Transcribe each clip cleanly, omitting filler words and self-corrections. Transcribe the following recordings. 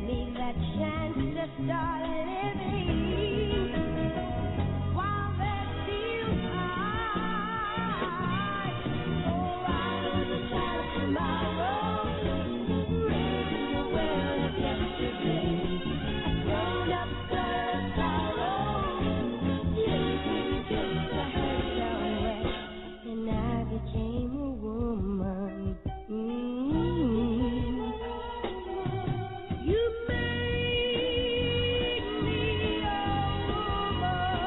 me that chance to start living while there's still time. Oh, I know the child of tomorrow, raising the world of yesterday. A grown-up girl of sorrow, living just to hurt away. And I became a woman. You made me a woman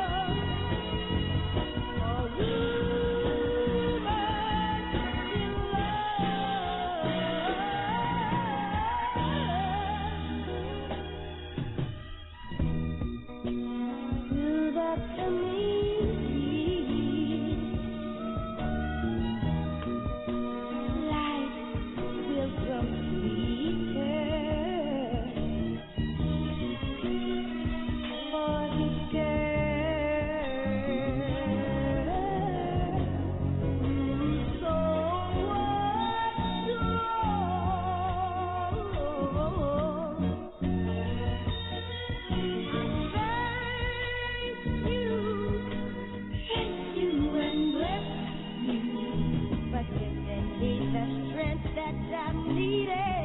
in love. Do that to me. Life will grow sweeter for this girl. So what's wrong? Thank you and bless you for giving me the strength that I needed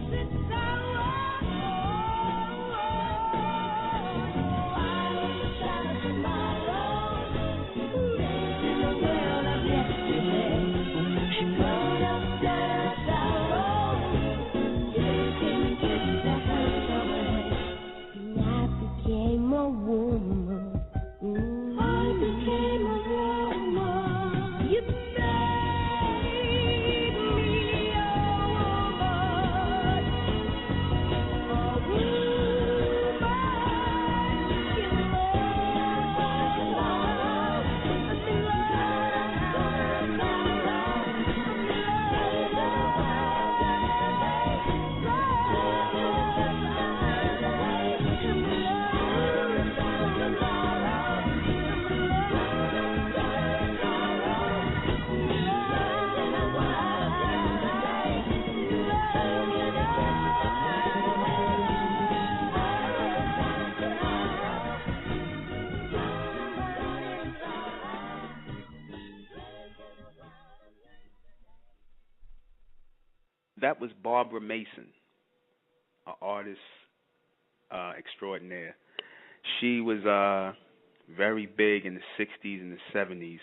since I was I was a child of tomorrow, raised in the world of yesterday. Grown up, done of sorrow, taking kids to hurt away. And I became a woman. I became a woman. You made me a woman. A woman in That was Barbara Mason, an artist extraordinaire. She was very big in the 60s and the 70s.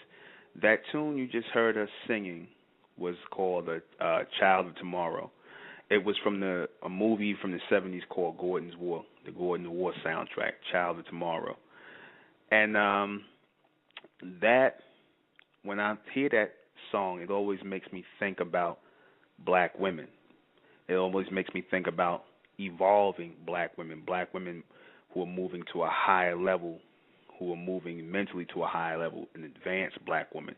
That tune you just heard her singing was called Child of Tomorrow. It was from a movie from the 70s called Gordon's War, the Gordon War soundtrack, Child of Tomorrow. And that, when I hear that song, it always makes me think about black women. It always makes me think about evolving black women who are moving to a higher level, who are moving mentally to a higher level, an advanced black woman,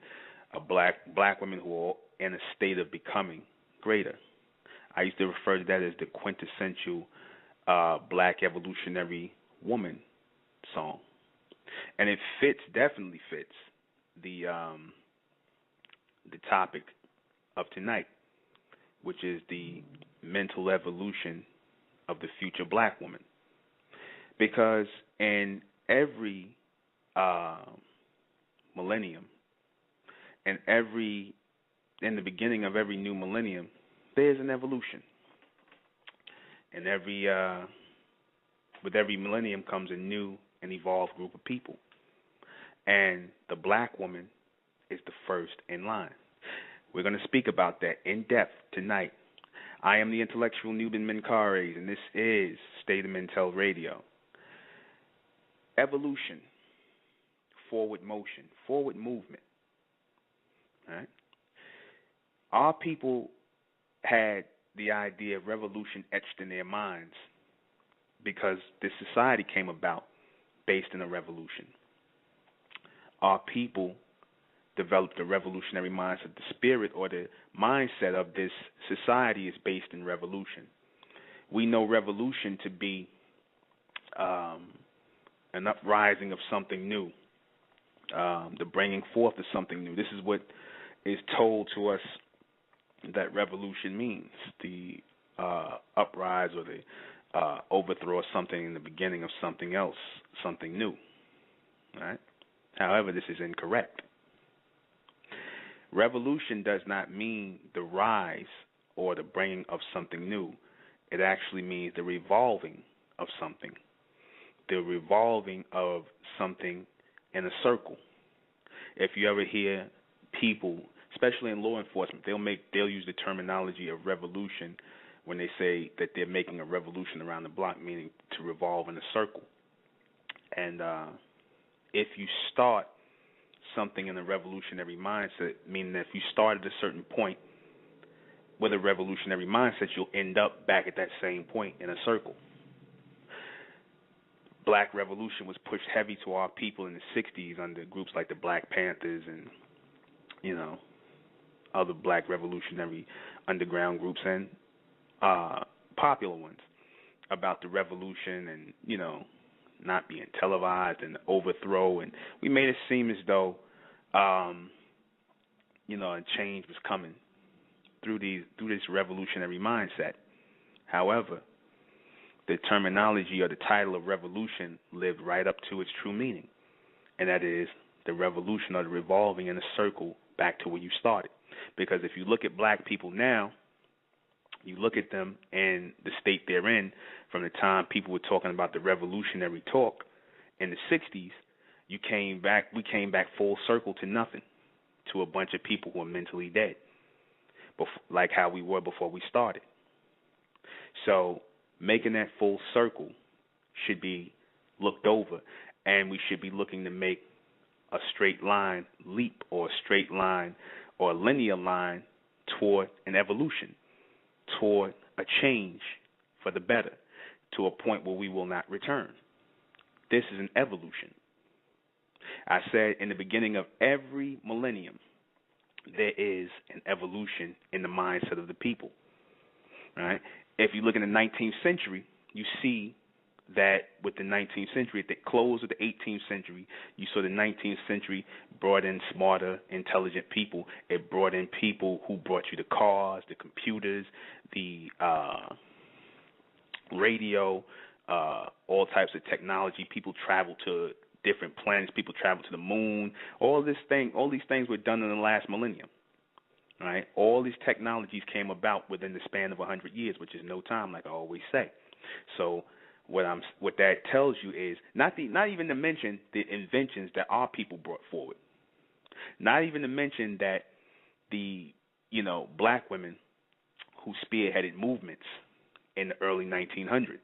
a black women who are in a state of becoming greater. I used to refer to that as the quintessential black evolutionary woman song, and it definitely fits the topic of tonight, which is the mental evolution of the future black woman. Because in every millennium, and in the beginning of every new millennium, there's an evolution. And with every millennium comes a new and evolved group of people. And the black woman is the first in line. We're going to speak about that in depth tonight. I am the intellectual Nuben Menkares, and this is State of Mentel Radio. Evolution, forward motion, forward movement. All right? Our people had the idea of revolution etched in their minds because this society came about based in a revolution. Our people developed a revolutionary mindset. The spirit or the mindset of this society is based in revolution. We know revolution to be an uprising of something new, the bringing forth of something new. This is what is told to us that revolution means, the uprise or the overthrow of something in the beginning of something else, something new. Right? However, this is incorrect. Revolution does not mean the rise or the bringing of something new. It actually means the revolving of something, the revolving of something in a circle. If you ever hear people, especially in law enforcement, they'll use the terminology of revolution when they say that they're making a revolution around the block, meaning to revolve in a circle. And if you start something in a revolutionary mindset, meaning that if you start at a certain point with a revolutionary mindset, you'll end up back at that same point in a circle. Black revolution was pushed heavy to our people in the 60s under groups like the Black Panthers and, other black revolutionary underground groups and popular ones about the revolution and, not being televised and overthrow. And we made it seem as though, a change was coming through this revolutionary mindset. However, the terminology or the title of revolution lived right up to its true meaning, and that is the revolution or the revolving in a circle back to where you started. Because if you look at black people now, you look at them and the state they're in from the time people were talking about the revolutionary talk in the 60s, we came back full circle to nothing, to a bunch of people who are mentally dead, like how we were before we started. So making that full circle should be looked over, and we should be looking to make a straight line leap or a straight line or a linear line toward an evolution, toward a change for the better, to a point where we will not return. This is an evolution. I said in the beginning of every millennium, there is an evolution in the mindset of the people. Right? If you look in the 19th century, you see that with the 19th century, at the close of the 18th century, you saw the 19th century brought in smarter, intelligent people. It brought in people who brought you the cars, the computers, the radio, all types of technology. People traveled to different planets. People traveled to the moon. All these things were done in the last millennium. Right? All these technologies came about within the span of 100 years, which is no time, like I always say. So what that tells you is not even to mention the inventions that our people brought forward. Not even to mention that the black women who spearheaded movements in the early 1900s.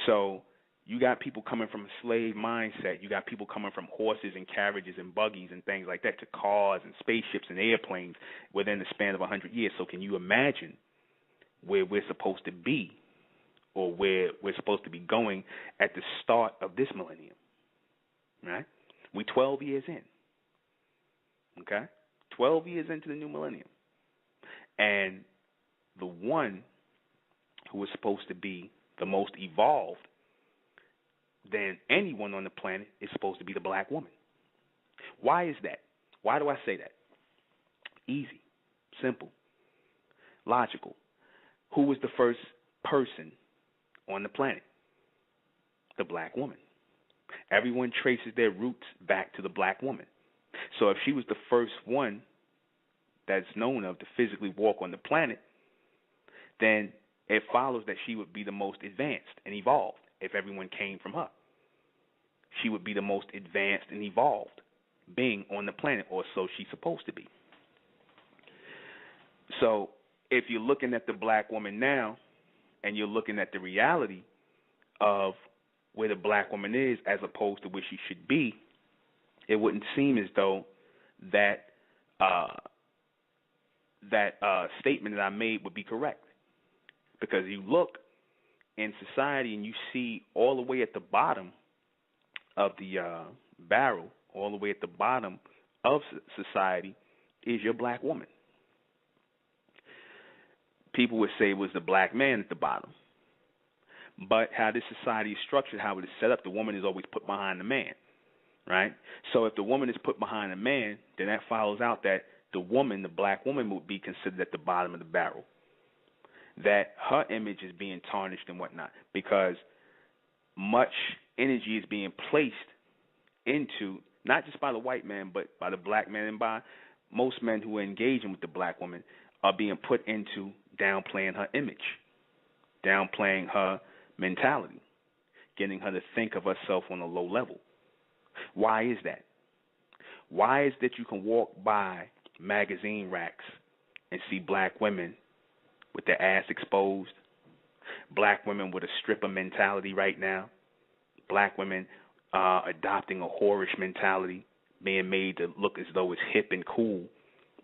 So you got people coming from a slave mindset. You got people coming from horses and carriages and buggies and things like that to cars and spaceships and airplanes within the span of 100 years. So can you imagine where we're supposed to be, or where we're supposed to be going at the start of this millennium? Right? We're 12 years in. Okay? 12 years into the new millennium. And the one who is supposed to be the most evolved than anyone on the planet is supposed to be the black woman. Why is that? Why do I say that? Easy, simple, logical. Who was the first person on the planet? The black woman. Everyone traces their roots back to the black woman. So if she was the first one that's known of to physically walk on the planet, then it follows that she would be the most advanced and evolved if everyone came from her. She would be the most advanced and evolved being on the planet, or so she's supposed to be. So if you're looking at the black woman now and you're looking at the reality of where the black woman is as opposed to where she should be, it wouldn't seem as though that statement that I made would be correct. Because you look in society and you see all the way at the bottom of the barrel, all the way at the bottom of society is your black woman. People would say it was the black man at the bottom. But how this society is structured, how it is set up, the woman is always put behind the man, right? So if the woman is put behind the man, then that follows out that the woman, the black woman, would be considered at the bottom of the barrel. that her image is being tarnished and whatnot because much energy is being placed into, not just by the white man, but by the black man and by most men who are engaging with the black woman, are being put into downplaying her image, downplaying her mentality, getting her to think of herself on a low level. Why is that? Why is that you can walk by magazine racks and see black women with their ass exposed, black women with a stripper mentality right now, black women adopting a whorish mentality, being made to look as though it's hip and cool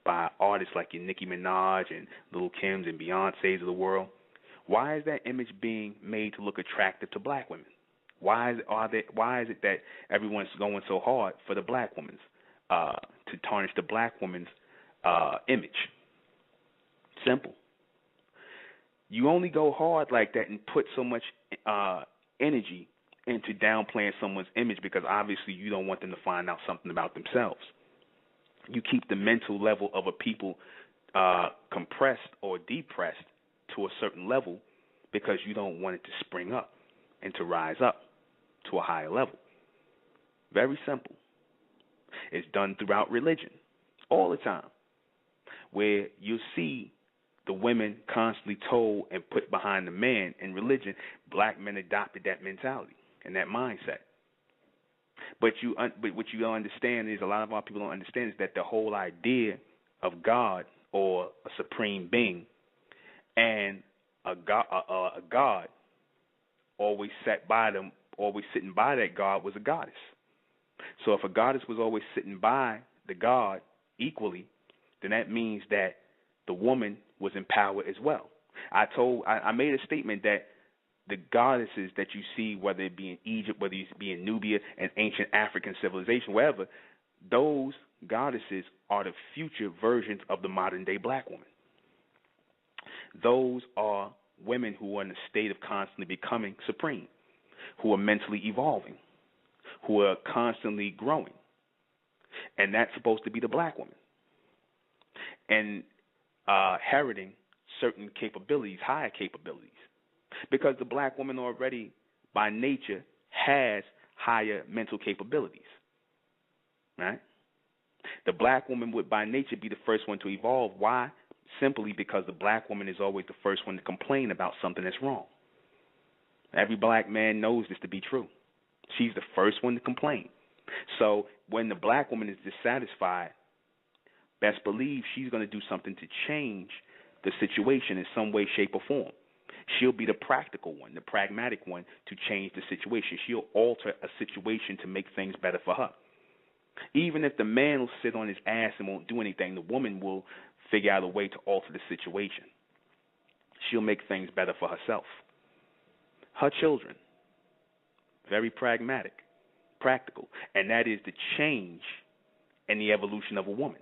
by artists like your Nicki Minaj and Lil Kims and Beyonce's of the world? Why is that image being made to look attractive to black women? Why is it that everyone's going so hard for the black woman's to tarnish the black woman's image? Simple. You only go hard like that and put so much energy into downplaying someone's image because obviously you don't want them to find out something about themselves. You keep the mental level of a people compressed or depressed to a certain level because you don't want it to spring up and to rise up to a higher level. Very simple. It's done throughout religion all the time, where you see the women constantly told and put behind the man in religion. Black men adopted that mentality and that mindset. But what you don't understand is, a lot of our people don't understand, is that the whole idea of God or a supreme being and a God always sat by them, always sitting by that God, was a goddess. So if a goddess was always sitting by the God equally, then that means that the woman was in power as well. I made a statement that the goddesses that you see, whether it be in Egypt, whether it be in Nubia and ancient African civilization, wherever, those goddesses are the future versions of the modern day black woman. Those are women who are in a state of constantly becoming supreme, who are mentally evolving, who are constantly growing. And that's supposed to be the black woman. And heralding certain capabilities, higher capabilities. Because the black woman already, by nature, has higher mental capabilities. Right? The black woman would, by nature, be the first one to evolve. Why? Simply because the black woman is always the first one to complain about something that's wrong. Every black man knows this to be true. She's the first one to complain. So when the black woman is dissatisfied, best believe she's going to do something to change the situation in some way, shape, or form. She'll be the practical one, the pragmatic one to change the situation. She'll alter a situation to make things better for her. Even if the man will sit on his ass and won't do anything, the woman will figure out a way to alter the situation. She'll make things better for herself. Her children, very pragmatic, practical, and that is the change and the evolution of a woman.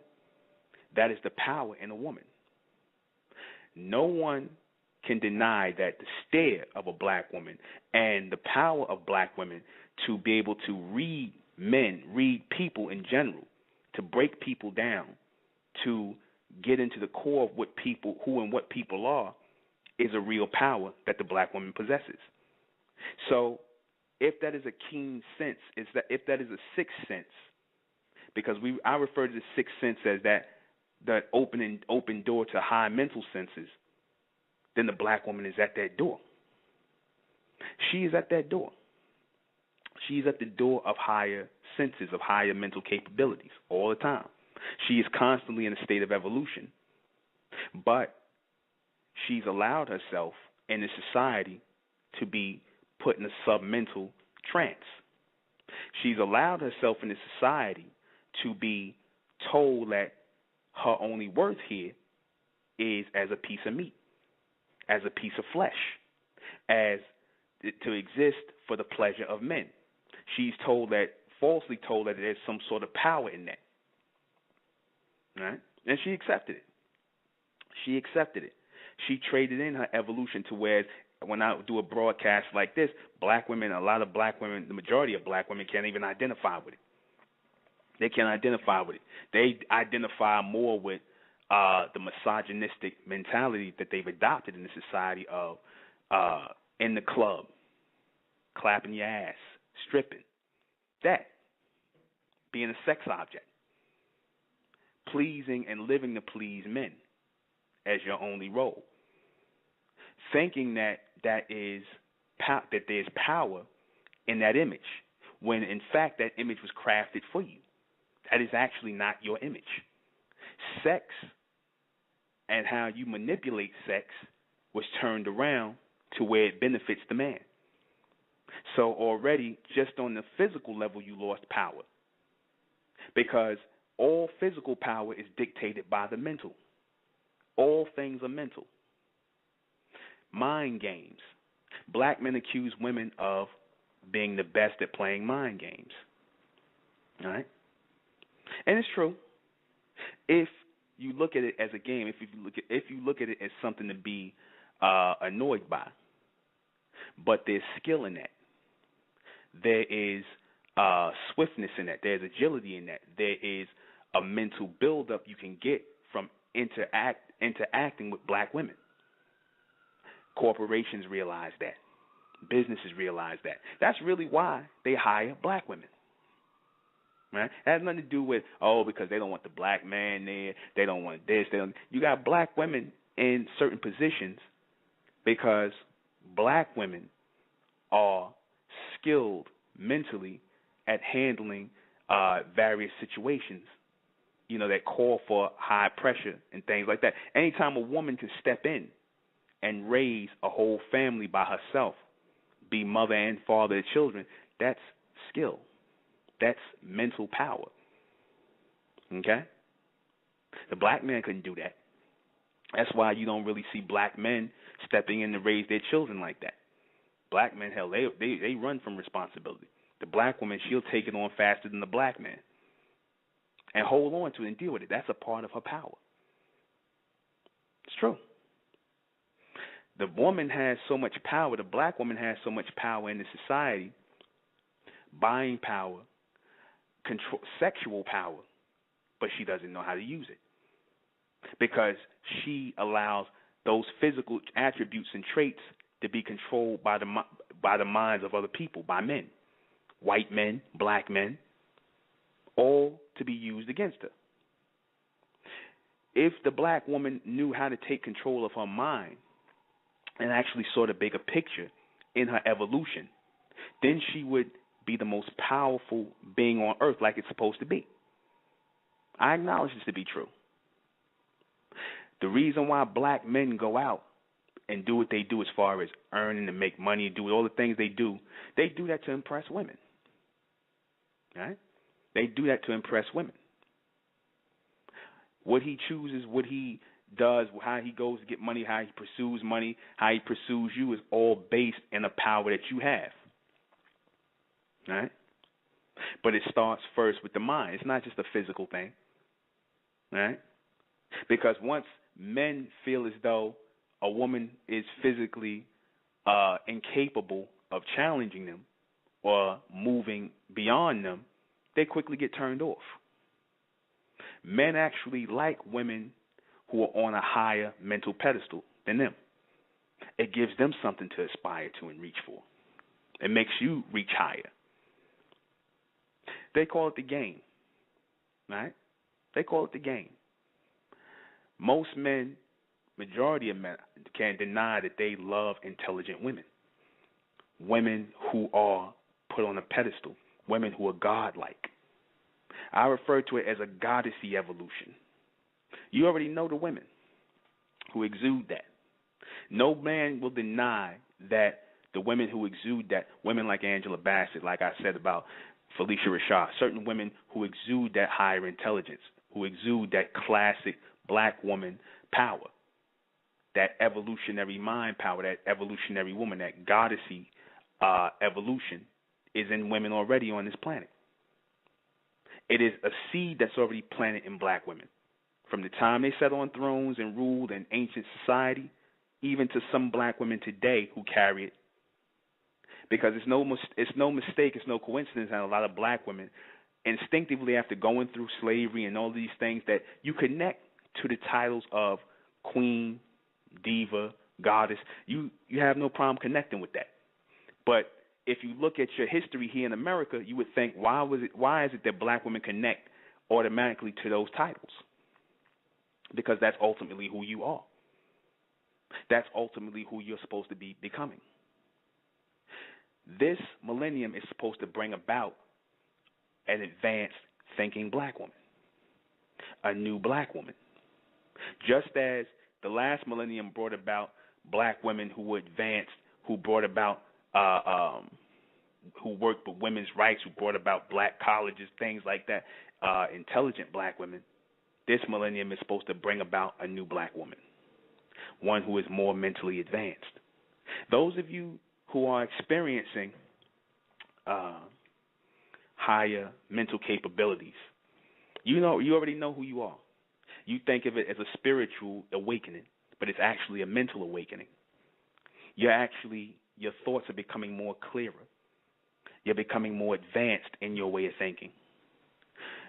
That is the power in a woman. No one can deny that the stare of a black woman and the power of black women to be able to read men, read people in general, to break people down, to get into the core of what people, who and what people are, is a real power that the black woman possesses. So if that is a keen sense, if that is a sixth sense, because I refer to the sixth sense as that open door to high mental senses, then the black woman is at that door. She is at that door. She's at the door of higher senses, of higher mental capabilities all the time. She is constantly in a state of evolution. But she's allowed herself in this society to be put in a submental trance. She's allowed herself in this society to be told that her only worth here is as a piece of meat, as a piece of flesh, as to exist for the pleasure of men. She's falsely told that there's some sort of power in that. Right? And she accepted it. She accepted it. She traded in her evolution to where, when I do a broadcast like this, black women, a lot of black women, the majority of black women can't even identify with it. They can't identify with it. They identify more with the misogynistic mentality that they've adopted in the society of in the club, clapping your ass, stripping, that, being a sex object, pleasing and living to please men as your only role, thinking that there's power in that image, when in fact that image was crafted for you. That is actually not your image. Sex and how you manipulate sex was turned around to where it benefits the man. So already, just on the physical level, you lost power, because all physical power is dictated by the mental. All things are mental. Mind games. Black men accuse women of being the best at playing mind games. All right? And it's true. If you look at it as a game, if you look at it as something to be annoyed by, but there's skill in that. There is swiftness in that. There's agility in that. There is a mental buildup you can get from interacting with black women. Corporations realize that. Businesses realize that. That's really why they hire black women. Right? It has nothing to do with, because they don't want the black man there, they don't want this, you got black women in certain positions because black women are skilled mentally at handling various situations, that call for high pressure and things like that. Anytime a woman can step in and raise a whole family by herself, be mother and father of children, that's skill. That's mental power. Okay? The black man couldn't do that. That's why you don't really see black men stepping in to raise their children like that. Black men, hell, they run from responsibility. The black woman, she'll take it on faster than the black man and hold on to it and deal with it. That's a part of her power. It's true. The woman has so much power, the black woman has so much power in the society, buying power, control, sexual power, but she doesn't know how to use it because she allows those physical attributes and traits to be controlled by the minds of other people, by men, white men, black men, all to be used against her. If the black woman knew how to take control of her mind and actually saw the bigger picture in her evolution, then she would be the most powerful being on earth like it's supposed to be. I acknowledge this to be true. The reason why black men go out and do what they do as far as earning and make money and do all the things they do that to impress women. Right? They do that to impress women. What he chooses, what he does, how he goes to get money, how he pursues money, how he pursues you is all based in the power that you have. Right? But it starts first with the mind. It's not just a physical thing. Right? Because once men feel as though a woman is physically incapable of challenging them or moving beyond them, they quickly get turned off. Men actually like women who are on a higher mental pedestal than them. It gives them something to aspire to and reach for. It makes you reach higher. They call it the game, right? They call it the game. Most men, majority of men, can't deny that they love intelligent women. Women who are put on a pedestal. Women who are godlike. I refer to it as a goddessy evolution. You already know the women who exude that. No man will deny that the women who exude that, women like Angela Bassett, like I said about Felicia Rashad, certain women who exude that higher intelligence, who exude that classic black woman power, that evolutionary mind power, that evolutionary woman, that goddessy evolution is in women already on this planet. It is a seed that's already planted in black women. From the time they sat on thrones and ruled in ancient society, even to some black women today who carry it. Because it's no mistake, it's no coincidence that a lot of black women instinctively, after going through slavery and all these things, that you connect to the titles of queen, diva, goddess. You have no problem connecting with that. But if you look at your history here in America, you would think, why is it that black women connect automatically to those titles? Because that's ultimately who you are. That's ultimately who you're supposed to be becoming. This millennium is supposed to bring about an advanced thinking black woman, a new black woman. Just as the last millennium brought about black women who were advanced, who brought about, who worked for women's rights, who brought about black colleges, things like that, intelligent black women, this millennium is supposed to bring about a new black woman, one who is more mentally advanced. Those of you who are experiencing higher mental capabilities, you already know who you are. You think of it as a spiritual awakening, but it's actually a mental awakening. Your thoughts are becoming more clearer. You're becoming more advanced in your way of thinking.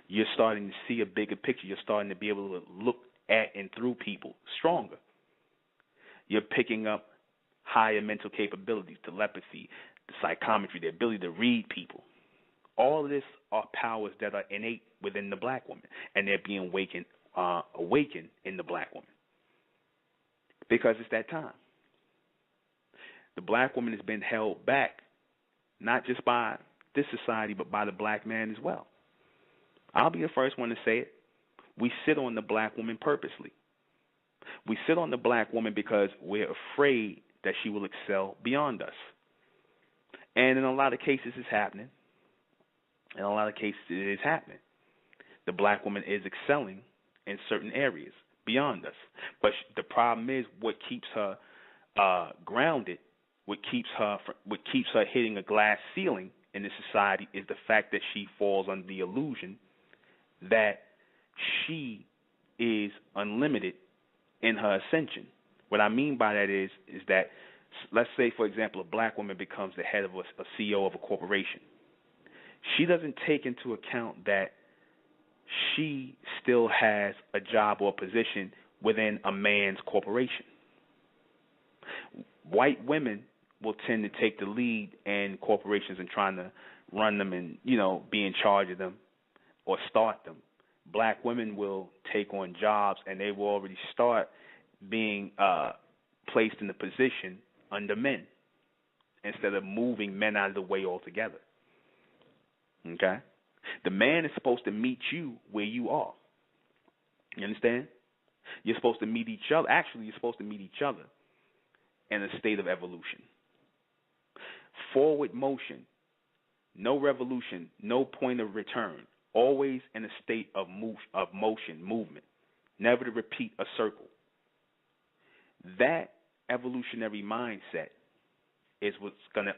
You're starting to see a bigger picture. You're starting to be able to look at and through people stronger. You're picking up higher mental capabilities, telepathy, the psychometry, the ability to read people. All of this are powers that are innate within the black woman, and they're being awakened in the black woman because it's that time. The black woman has been held back, not just by this society, but by the black man as well. I'll be the first one to say it. We sit on the black woman purposely. We sit on the black woman because we're afraid that she will excel beyond us. And in a lot of cases, it's happening. In a lot of cases, it is happening. The black woman is excelling in certain areas beyond us. But the problem is what keeps her grounded, what keeps her hitting a glass ceiling in this society is the fact that she falls under the illusion that she is unlimited in her ascension. What I mean by that is that, let's say, for example, a black woman becomes the head of a CEO of a corporation. She doesn't take into account that she still has a job or position within a man's corporation. White women will tend to take the lead in corporations and trying to run them and, be in charge of them or start them. Black women will take on jobs and they will already start being placed in the position under men instead of moving men out of the way altogether. Okay? The man is supposed to meet you where you are. You understand? You're supposed to meet each other. Actually, you're supposed to meet each other in a state of evolution. Forward motion, no revolution, no point of return. Always in a state of motion, movement. Never to repeat a circle. That evolutionary mindset is what's going to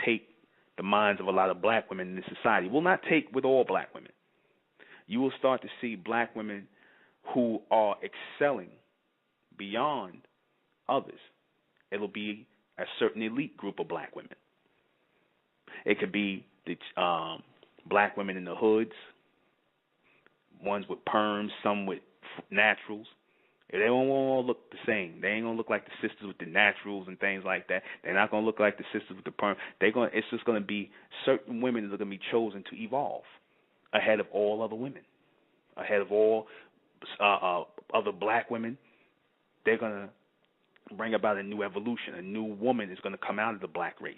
take the minds of a lot of black women in this society. Will not take with all black women. You will start to see black women who are excelling beyond others. It'll be a certain elite group of black women. It could be the black women in the hoods, ones with perms, some with naturals. They don't all look the same. They ain't gonna look like the sisters with the naturals and things like that. They're not gonna look like the sisters with the perm. It's just gonna be certain women that are gonna be chosen to evolve ahead of all other women, ahead of all other black women. They're gonna bring about a new evolution. A new woman is gonna come out of the black race,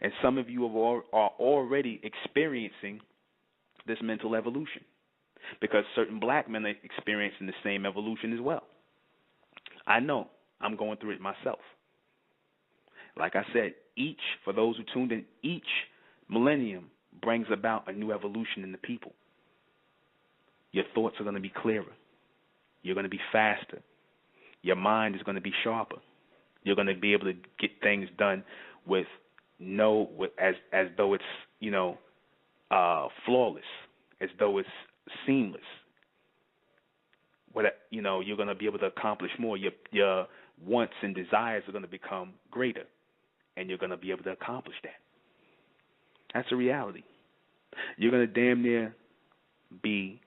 and some of you are already experiencing this mental evolution. Because certain black men are experiencing the same evolution as well. I know. I'm going through it myself. Like I said, for those who tuned in, each millennium brings about a new evolution in the people. Your thoughts are going to be clearer. You're going to be faster. Your mind is going to be sharper. You're going to be able to get things done as though it's flawless, as though it's seamless. You're going to be able to accomplish more. Your wants and desires are going to become greater, and you're going to be able to accomplish that. That's a reality. You're going to damn near be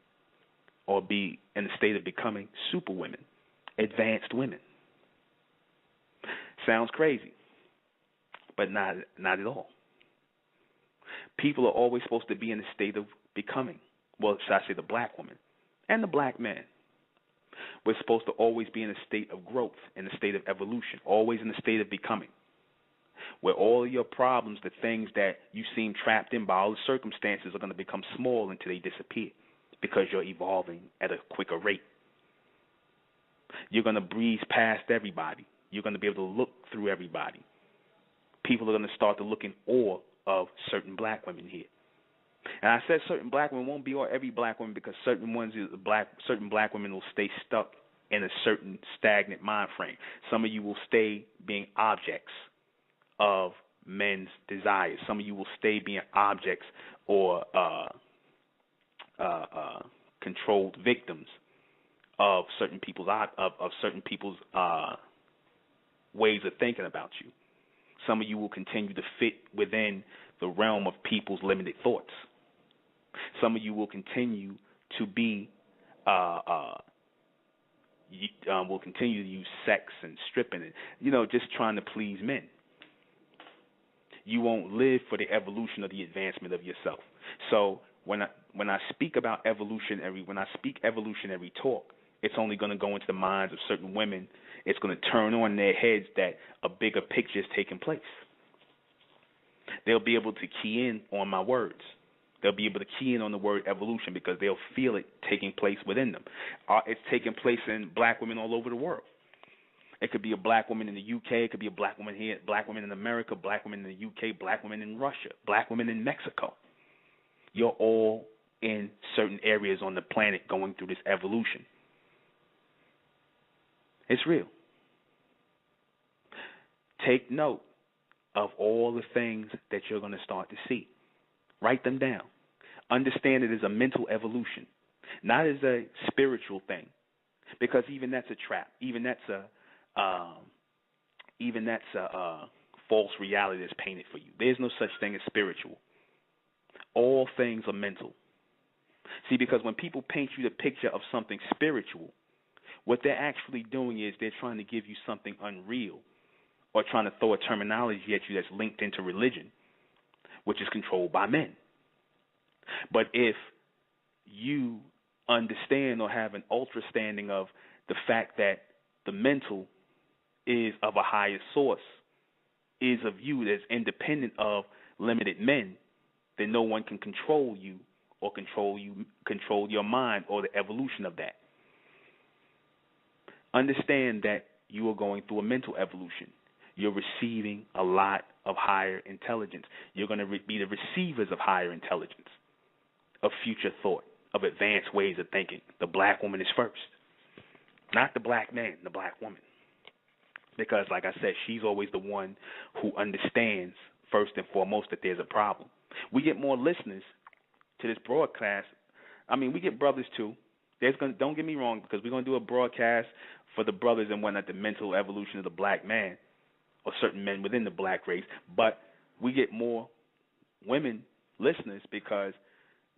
or be in the state of becoming super women, advanced women. Sounds crazy, but not at all. People are always supposed to be in the state of becoming. Well, should I say the black woman and the black man? We're supposed to always be in a state of growth, in a state of evolution, always in a state of becoming, where all of your problems, the things that you seem trapped in by all the circumstances, are going to become small until they disappear because you're evolving at a quicker rate. You're going to breeze past everybody. You're going to be able to look through everybody. People are going to start to look in awe of certain black women here. And I said certain black women won't be every black woman, because certain black women will stay stuck in a certain stagnant mind frame. Some of you will stay being objects of men's desires. Some of you will stay being objects or controlled victims of certain people's ways of thinking about you. Some of you will continue to fit within the realm of people's limited thoughts. Some of you will continue to be, will continue to use sex and stripping and, just trying to please men. You won't live for the evolution or the advancement of yourself. So when I speak about evolutionary talk, it's only going to go into the minds of certain women. It's going to turn on their heads that a bigger picture is taking place. They'll be able to key in on my words. They'll be able to key in on the word evolution because they'll feel it taking place within them. It's taking place in black women all over the world. It could be a black woman in the UK. It could be a black woman here, black woman in America, black woman in the UK, black woman in Russia, black women in Mexico. You're all in certain areas on the planet going through this evolution. It's real. Take note of all the things that you're going to start to see. Write them down. Understand it as a mental evolution, not as a spiritual thing, because even that's a trap. Even that's a false reality that's painted for you. There's no such thing as spiritual. All things are mental. See, because when people paint you the picture of something spiritual, what they're actually doing is they're trying to give you something unreal, or trying to throw a terminology at you that's linked into religion, which is controlled by men. But if you understand or have an ultra-standing of the fact that the mental is of a higher source, is of you that's independent of limited men, then no one can control you or control your mind or the evolution of that. Understand that you are going through a mental evolution. You're receiving a lot of higher intelligence. You're going to be the receivers of higher intelligence, of future thought, of advanced ways of thinking. The black woman is first, not the black man, the black woman. Because, like I said, she's always the one who understands first and foremost that there's a problem. We get more listeners to this broadcast. I mean, we get brothers too. Don't get me wrong, because we're going to do a broadcast for the brothers and whatnot, the mental evolution of the black man, or certain men within the black race. But we get more women listeners because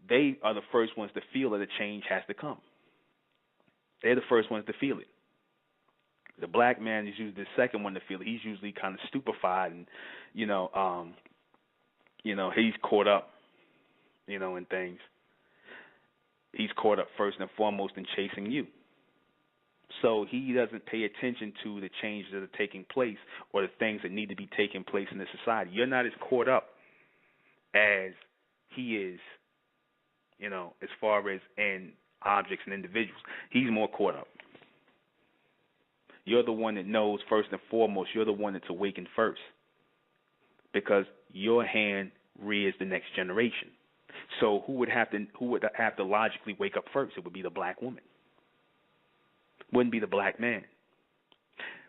they are the first ones to feel that a change has to come. They're the first ones to feel it. The black man is usually the second one to feel it. He's usually kind of stupefied and, he's caught up, in things. He's caught up first and foremost in chasing you. So he doesn't pay attention to the changes that are taking place or the things that need to be taking place in the society. You're not as caught up as he is, as far as in objects and individuals. He's more caught up. You're the one that knows first and foremost. You're the one that's awakened first, because your hand rears the next generation. So who would have to logically wake up first? It would be the black woman. Wouldn't be the black man.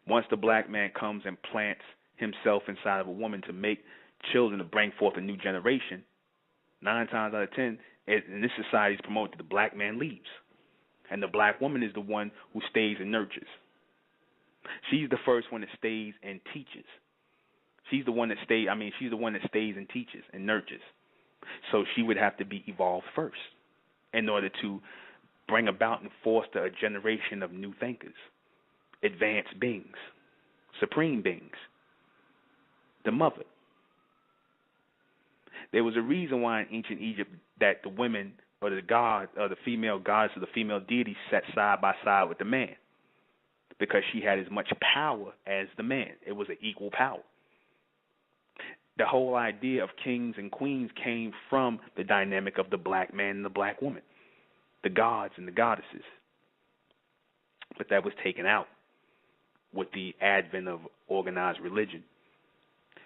Once the black man comes and plants himself inside of a woman to make children, to bring forth a new generation, 9 times out of 10, in this society is promoted, the black man leaves. And the black woman is the one who stays and nurtures. She's the first one that stays and teaches. She's the one that stays and teaches and nurtures. So she would have to be evolved first in order to bring about and foster a generation of new thinkers, advanced beings, supreme beings. The mother. There was a reason why in ancient Egypt that the women or the god or the female goddess or the female deity sat side by side with the man, because she had as much power as the man. It was an equal power. The whole idea of kings and queens came from the dynamic of the black man and the black woman, the gods and the goddesses. But that was taken out with the advent of organized religion,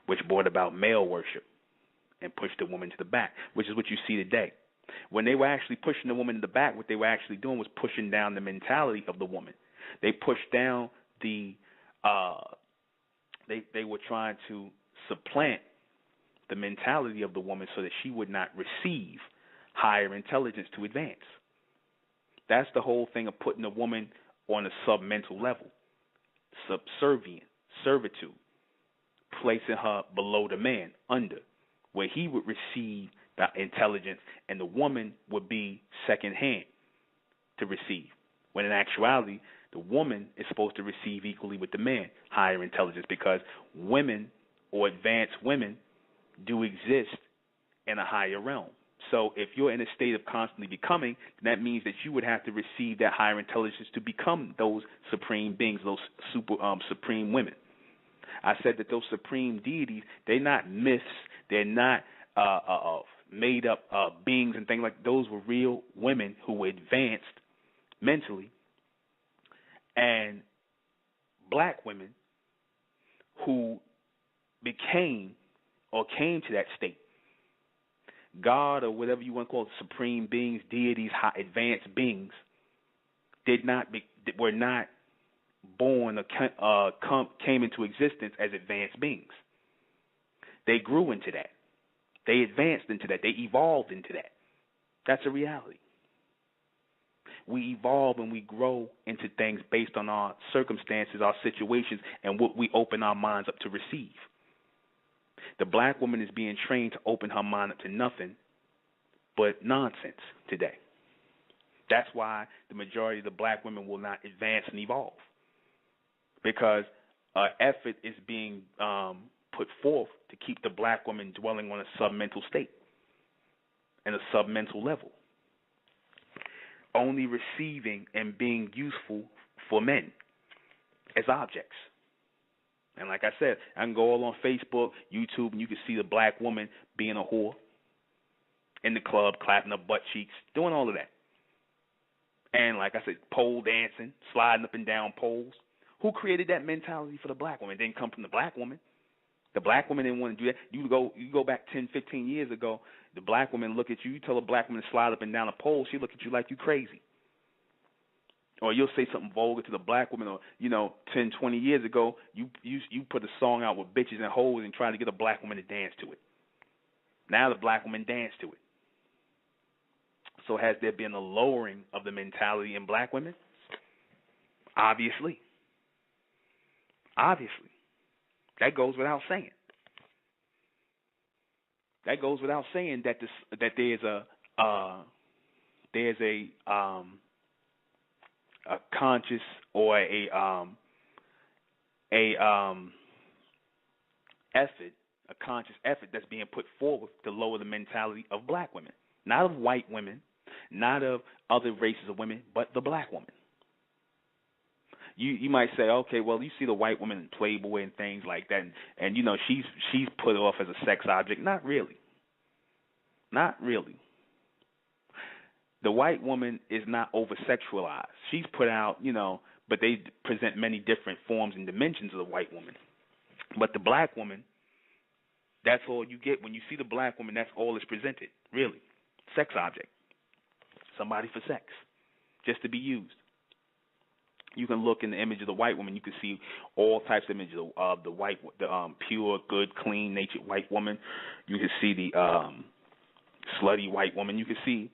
which brought about male worship and pushed the woman to the back, which is what you see today. When they were actually pushing the woman to the back, what they were actually doing was pushing down the mentality of the woman. They pushed down the they were trying to supplant the mentality of the woman so that she would not receive higher intelligence to advance. That's the whole thing of putting a woman on a submental level, subservient, servitude, placing her below the man, under, where he would receive the intelligence and the woman would be secondhand to receive. When in actuality, the woman is supposed to receive equally with the man higher intelligence, because women or advanced women do exist in a higher realm. So if you're in a state of constantly becoming, that means that you would have to receive that higher intelligence to become those supreme beings, those supreme women. I said that those supreme deities, they're not myths, they're not made up beings and things like that. Those were real women who were advanced mentally, and black women who became or came to that state. God, or whatever you want to call it, supreme beings, deities, high advanced beings, were not born or came into existence as advanced beings. They grew into that. They advanced into that. They evolved into that. That's a reality. We evolve and we grow into things based on our circumstances, our situations, and what we open our minds up to receive. The black woman is being trained to open her mind up to nothing but nonsense today. That's why the majority of the black women will not advance and evolve, because effort is being put forth to keep the black woman dwelling on a submental state and a submental level, only receiving and being useful for men as objects. And like I said, I can go all on Facebook, YouTube, and you can see the black woman being a whore in the club, clapping her butt cheeks, doing all of that. And like I said, pole dancing, sliding up and down poles. Who created that mentality for the black woman? It didn't come from the black woman. The black woman didn't want to do that. You go back 10, 15 years ago, the black woman look at you, you tell a black woman to slide up and down a pole, she look at you like you crazy. Or you'll say something vulgar to the black woman, or 10, 20 years ago, you put a song out with bitches and hoes and try to get a black woman to dance to it. Now the black woman dance to it. So has there been a lowering of the mentality in black women? Obviously. That goes without saying. That goes without saying that there's a conscious or a conscious effort that's being put forward to lower the mentality of black women, not of white women, not of other races of women, but the black woman. You might say, okay, well, you see the white woman in Playboy and things like that, and she's put off as a sex object. Not really. The white woman is not over-sexualized. She's put out, but they present many different forms and dimensions of the white woman. But the black woman, that's all you get. When you see the black woman, that's all is presented, really. Sex object. Somebody for sex, just to be used. You can look in the image of the white woman. You can see all types of images of the pure, good, clean, natured white woman. You can see the slutty white woman. You can see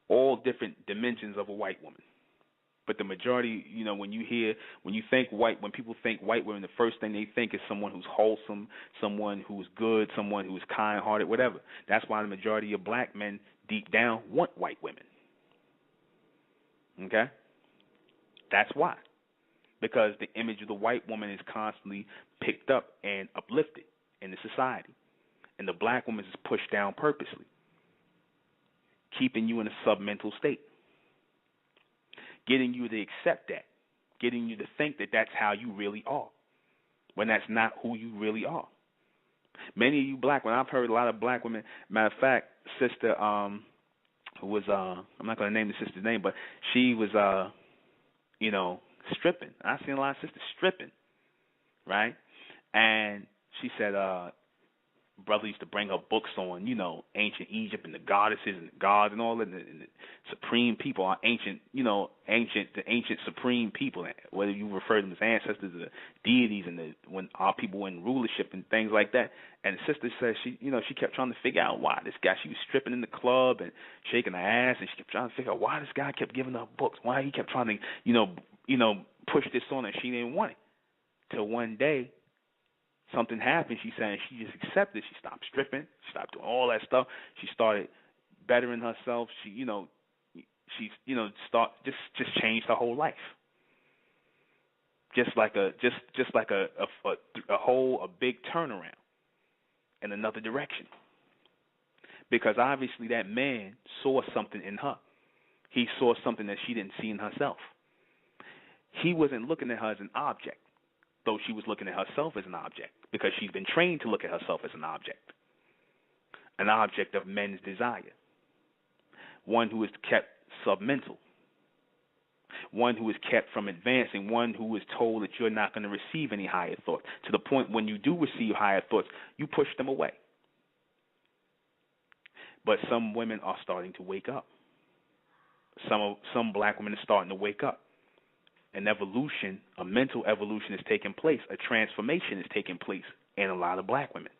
all different dimensions of a white woman. But the majority, when people think white women, the first thing they think is someone who's wholesome, someone who's good, someone who's kind-hearted, whatever. That's why the majority of black men deep down want white women. Okay? That's why. Because the image of the white woman is constantly picked up and uplifted in the society. And the black woman is pushed down purposely, keeping you in a submental state, getting you to accept that, getting you to think that that's how you really are, when that's not who you really are. Many of you black women, I've heard a lot of black women, matter of fact, sister, who was, I'm not going to name the sister's name, but she was, stripping. I've seen a lot of sisters stripping, right? And she said, brother used to bring her books on, ancient Egypt and the goddesses and the gods and all that, and the supreme people, our ancient supreme people, whether you refer to them as ancestors or deities, and when our people were in rulership and things like that. And the sister said she kept trying to figure out why this guy, she was stripping in the club and shaking her ass, and she kept trying to figure out why this guy kept giving her books, why he kept trying to, push this on her, and she didn't want it. Till one day, something happened, she said, and she just accepted. She stopped stripping. She stopped doing all that stuff. She started bettering herself. She changed her whole life. Just like a big turnaround in another direction. Because obviously that man saw something in her. He saw something that she didn't see in herself. He wasn't looking at her as an object, though she was looking at herself as an object, because she's been trained to look at herself as an object of men's desire, one who is kept submental, one who is kept from advancing, one who is told that you're not going to receive any higher thoughts, to the point when you do receive higher thoughts, you push them away. But some women are starting to wake up. Some black women are starting to wake up. An evolution, a mental evolution is taking place. A transformation is taking place in a lot of black women.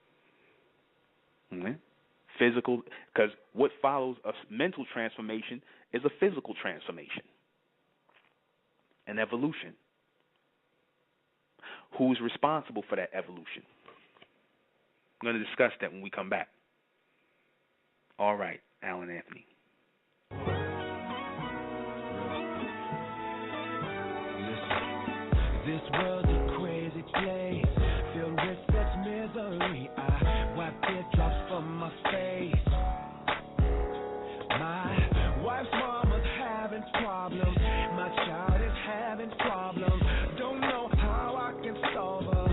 Okay? Physical, because what follows a mental transformation is a physical transformation, an evolution. Who's responsible for that evolution? I'm going to discuss that when we come back. All right, Alan Anthony. This world's a crazy place, filled with such misery. I wipe teardrops from my face. My wife's mama's having problems. My child is having problems. Don't know how I can solve her.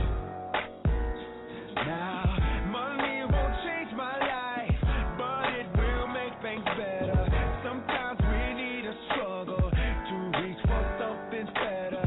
Now, money won't change my life, but it will make things better. Sometimes we need a struggle to reach for something better.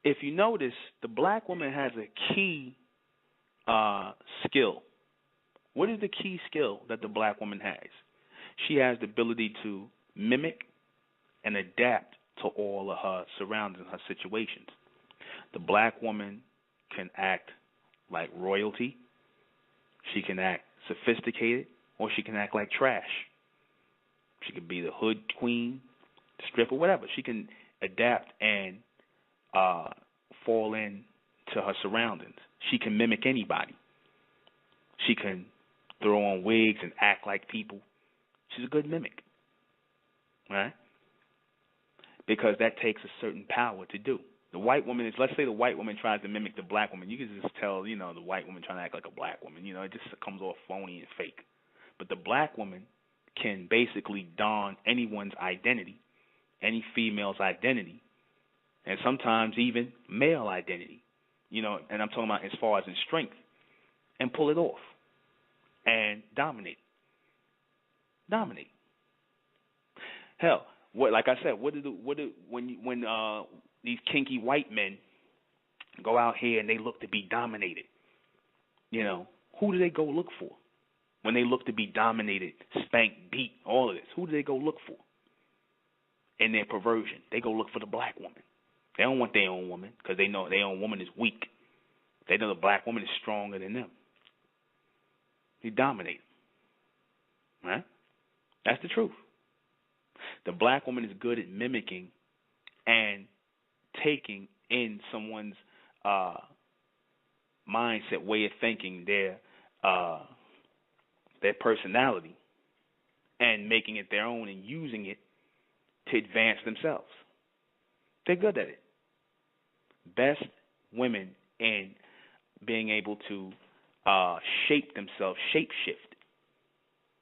If you notice, the black woman has a key skill. What is the key skill that the black woman has? She has the ability to mimic and adapt to all of her surroundings, her situations. The black woman can act like royalty. She can act sophisticated, or she can act like trash. She could be the hood queen, stripper, whatever. She can adapt and fall in to her surroundings. She can mimic anybody. She can throw on wigs and act like people. She's a good mimic, right? Because that takes a certain power to do. The white woman is, let's say the white woman tries to mimic the black woman. You can just tell, the white woman trying to act like a black woman. It just comes off phony and fake. But the black woman can basically don anyone's identity, any female's identity, and sometimes even male identity, and I'm talking about as far as in strength, and pull it off and dominate. Hell, like I said, when these kinky white men go out here and they look to be dominated, who do they go look for? When they look to be dominated, spanked, beat, all of this, who do they go look for? In their perversion, they go look for the black woman. They don't want their own woman because they know their own woman is weak. They know the black woman is stronger than them. They dominate them, right? That's the truth. The black woman is good at mimicking and taking in someone's mindset, way of thinking, their personality, and making it their own and using it to advance themselves. They're good at it. Best women in being able to shape themselves, shape-shift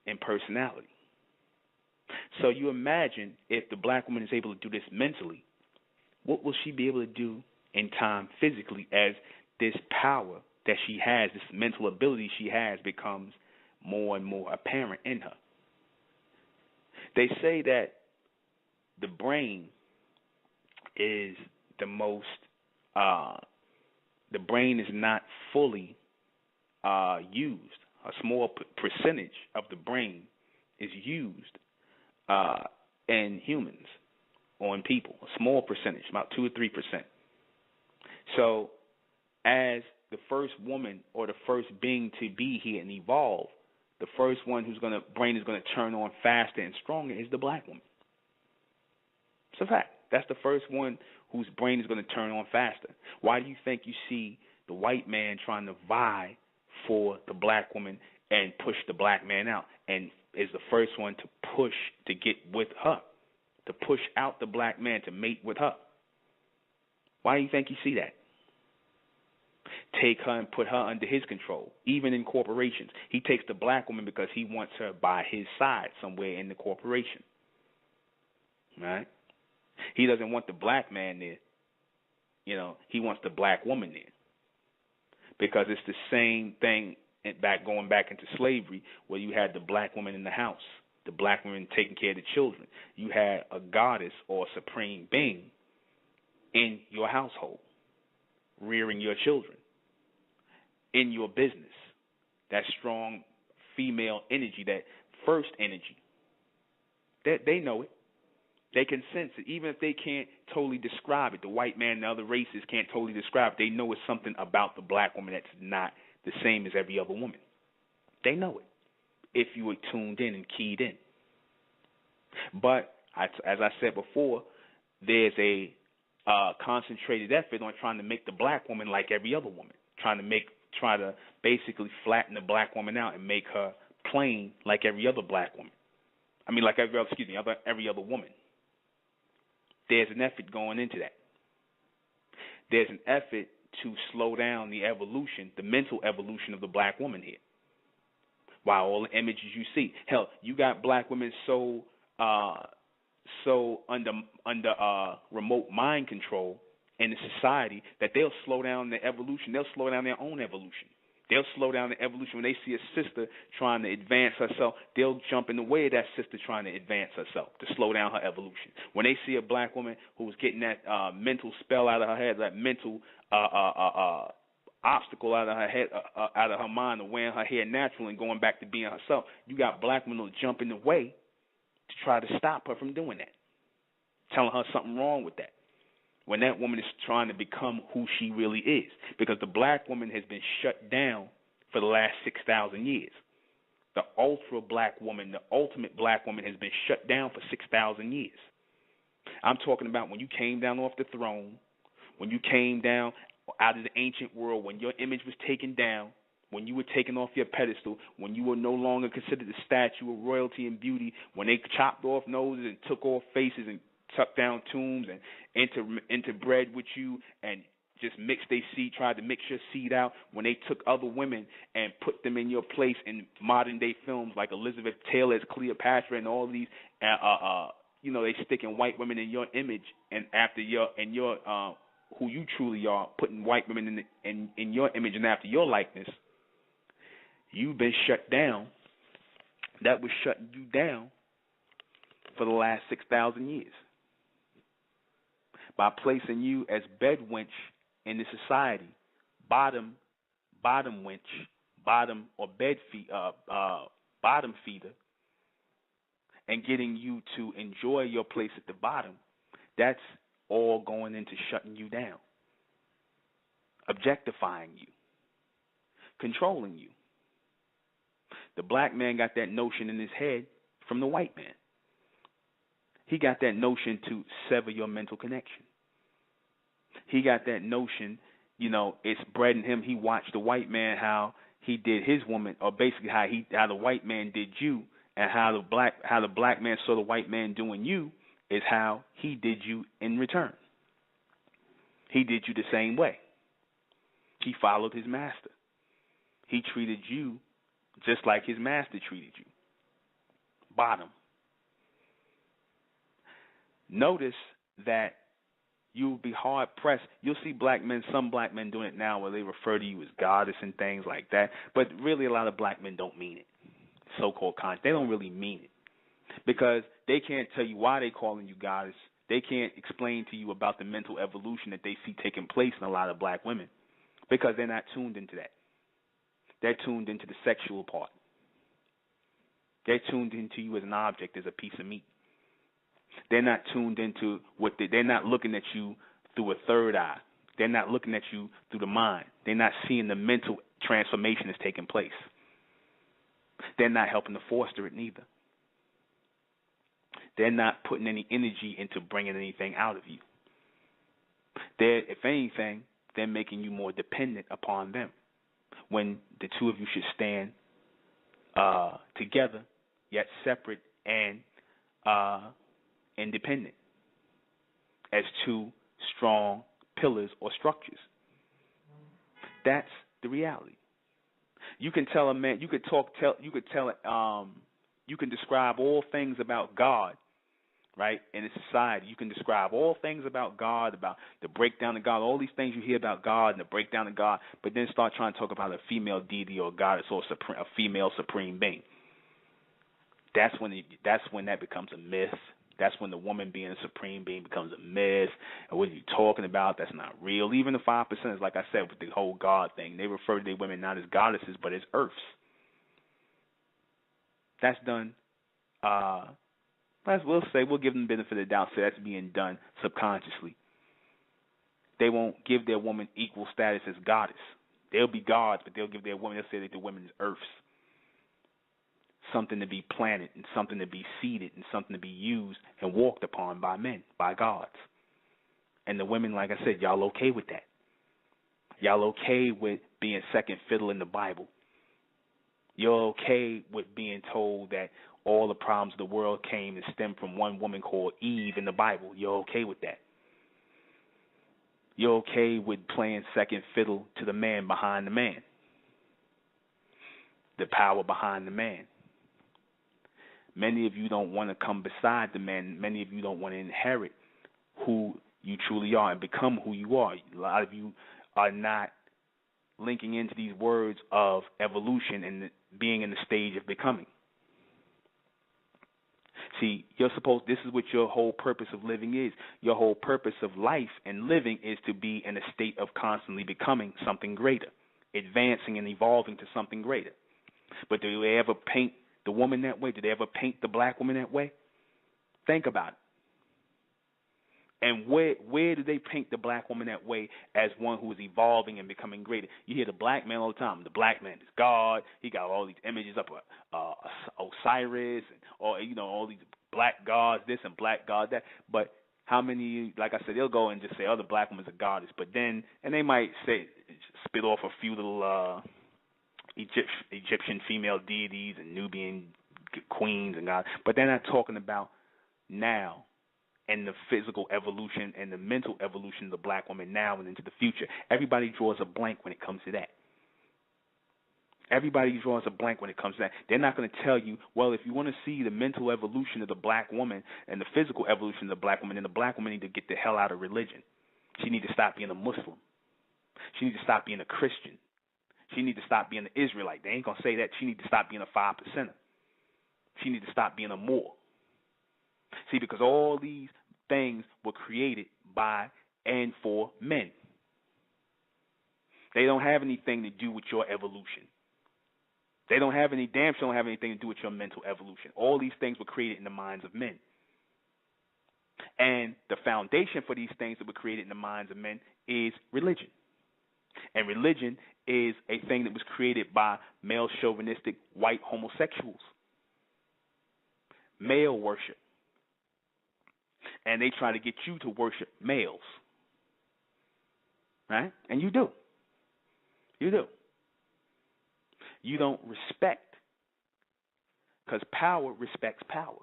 in personality. So you imagine if the black woman is able to do this mentally, what will she be able to do in time physically as this power that she has, this mental ability she has, becomes more and more apparent in her? They say that the brain is the brain is not fully used. A small percentage of the brain is used in humans or in people. A small percentage, about 2 or 3%. So as the first woman or the first being to be here and evolve, the first one brain is going to turn on faster and stronger is the black woman. It's a fact. That's the first one whose brain is going to turn on faster. Why do you think you see the white man trying to vie for the black woman and push the black man out, and is the first one to push to get with her, to push out the black man to mate with her? Why do you think you see that? Take her and put her under his control, even in corporations. He takes the black woman because he wants her by his side somewhere in the corporation. Right? He doesn't want the black man there. He wants the black woman there. Because it's the same thing going back into slavery, where you had the black woman in the house, the black woman taking care of the children. You had a goddess or a supreme being in your household, rearing your children, in your business. That strong female energy, that first energy. They know it. They can sense it, even if they can't totally describe it. The white man and the other races can't totally describe it. They know it's something about the black woman that's not the same as every other woman. They know it, if you were tuned in and keyed in. But, as I said before, there's a concentrated effort on trying to make the black woman like every other woman, try to basically flatten the black woman out and make her plain like every other black woman. I mean, like every other woman. There's an effort going into that. There's an effort to slow down the evolution, the mental evolution of the black woman here. While all the images you see, hell, you got black women so under remote mind control in the society that they'll slow down their evolution. They'll slow down their own evolution They'll slow down the evolution. When they see a sister trying to advance herself, they'll jump in the way of that sister trying to advance herself to slow down her evolution. When they see a black woman who's getting that mental spell out of her head, that mental obstacle out of her head, out of her mind, of wearing her hair natural and going back to being herself, you got black women who'll jump in the way to try to stop her from doing that, telling her something wrong with that, when that woman is trying to become who she really is. Because the black woman has been shut down for the last 6,000 years. The ultra black woman, the ultimate black woman, has been shut down for 6,000 years. I'm talking about when you came down off the throne, when you came down out of the ancient world, when your image was taken down, when you were taken off your pedestal, when you were no longer considered a statue of royalty and beauty, when they chopped off noses and took off faces and tucked down tombs and interbred with you and just mixed their seed, tried to mix your seed out, when they took other women and put them in your place in modern-day films like Elizabeth Taylor's Cleopatra and all these, they sticking white women in your image and after your who you truly are, putting white women in your image and after your likeness, you've been shut down. That was shutting you down for the last 6,000 years. By placing you as bed wench in the society, bottom wench, bottom or bottom feeder, and getting you to enjoy your place at the bottom, that's all going into shutting you down, objectifying you, controlling you. The black man got that notion in his head from the white man. He got that notion to sever your mental connection. He got that notion, it's bred in him. He watched the white man, how he did his woman, or basically how the white man did you, and how the black man saw the white man doing you is how he did you in return. He did you the same way. He followed his master. He treated you just like his master treated you. Bottom. Notice that you'll be hard pressed. You'll see some black men doing it now where they refer to you as goddess and things like that. But really a lot of black men don't mean it. So-called content. They don't really mean it. Because they can't tell you why they're calling you goddess. They can't explain to you about the mental evolution that they see taking place in a lot of black women. Because they're not tuned into that. They're tuned into the sexual part. They're tuned into you as an object, as a piece of meat. They're not tuned into they're not looking at you through a third eye. They're not looking at you through the mind. They're not seeing the mental transformation that's taking place. They're not helping to foster it neither. They're not putting any energy into bringing anything out of you. If anything, they're making you more dependent upon them, when the two of you should stand together, yet separate and independent, as two strong pillars or structures. That's the reality. You can tell a man, you can describe all things about God, right, in a society. You can describe all things about God, about the breakdown of God, all these things you hear about God and the breakdown of God, but then start trying to talk about a female deity or goddess or a female supreme being. That's when that becomes a myth. That's when the woman being a supreme being becomes a myth. And what are you talking about? That's not real. Even the 5%, like I said, with the whole God thing, they refer to their women not as goddesses, but as earths. That's done. We'll give them the benefit of the doubt, so that's being done subconsciously. They won't give their woman equal status as goddess. They'll be gods, but they'll give their woman, they'll say that the women is earths. Something to be planted and something to be seeded and something to be used and walked upon by men, by gods. And the women, like I said, y'all okay with that. Y'all okay with being second fiddle in the Bible. You're okay with being told that all the problems of the world came and stemmed from one woman called Eve in the Bible. You're okay with that. You're okay with playing second fiddle to the man behind the man. The power behind the man. Many of you don't want to come beside the man. Many of you don't want to inherit who you truly are and become who you are. A lot of you are not linking into these words of evolution and being in the stage of becoming. See, this is what your whole purpose of living is. Your whole purpose of life and living is to be in a state of constantly becoming something greater, advancing and evolving to something greater. But do they ever paint the woman that way? Do they ever paint the black woman that way? Think about it. And where do they paint the black woman that way as one who is evolving and becoming greater? You hear the black man all the time. The black man is God. He got all these images up Osiris and all these black gods this and black god that. But how many? Like I said, they'll go and just say, "Oh, the black woman's a goddess," but then they might spit off a few little Egyptian female deities and Nubian queens and gods. But they're not talking about now. And the physical evolution and the mental evolution of the black woman now and into the future. Everybody draws a blank when it comes to that. Everybody draws a blank when it comes to that. They're not going to tell you, well, if you want to see the mental evolution of the black woman and the physical evolution of the black woman, then the black woman need to get the hell out of religion. She need to stop being a Muslim. She need to stop being a Christian. She need to stop being an Israelite. They ain't going to say that. She need to stop being a 5%er. She need to stop being a Moor. See, because all these things were created by and for men. They don't have anything to do with your evolution. They don't have anything to do with your mental evolution. All these things were created in the minds of men. And the foundation for these things that were created in the minds of men is religion. And religion is a thing that was created by male chauvinistic white homosexuals. Male worship. And they try to get you to worship males. Right? And you do. You do. You don't respect, because power respects power.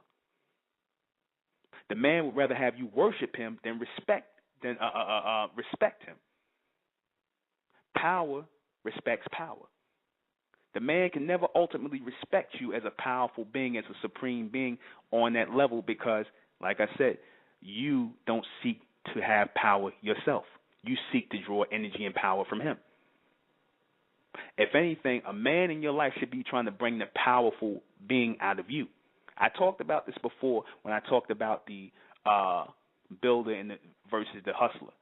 The man would rather have you worship him than respect him. Power respects power. The man can never ultimately respect you as a powerful being, as a supreme being on that level, because, like I said, you don't seek to have power yourself. You seek to draw energy and power from him. If anything, a man in your life should be trying to bring the powerful being out of you. I talked about this before when I talked about the builder versus the hustler.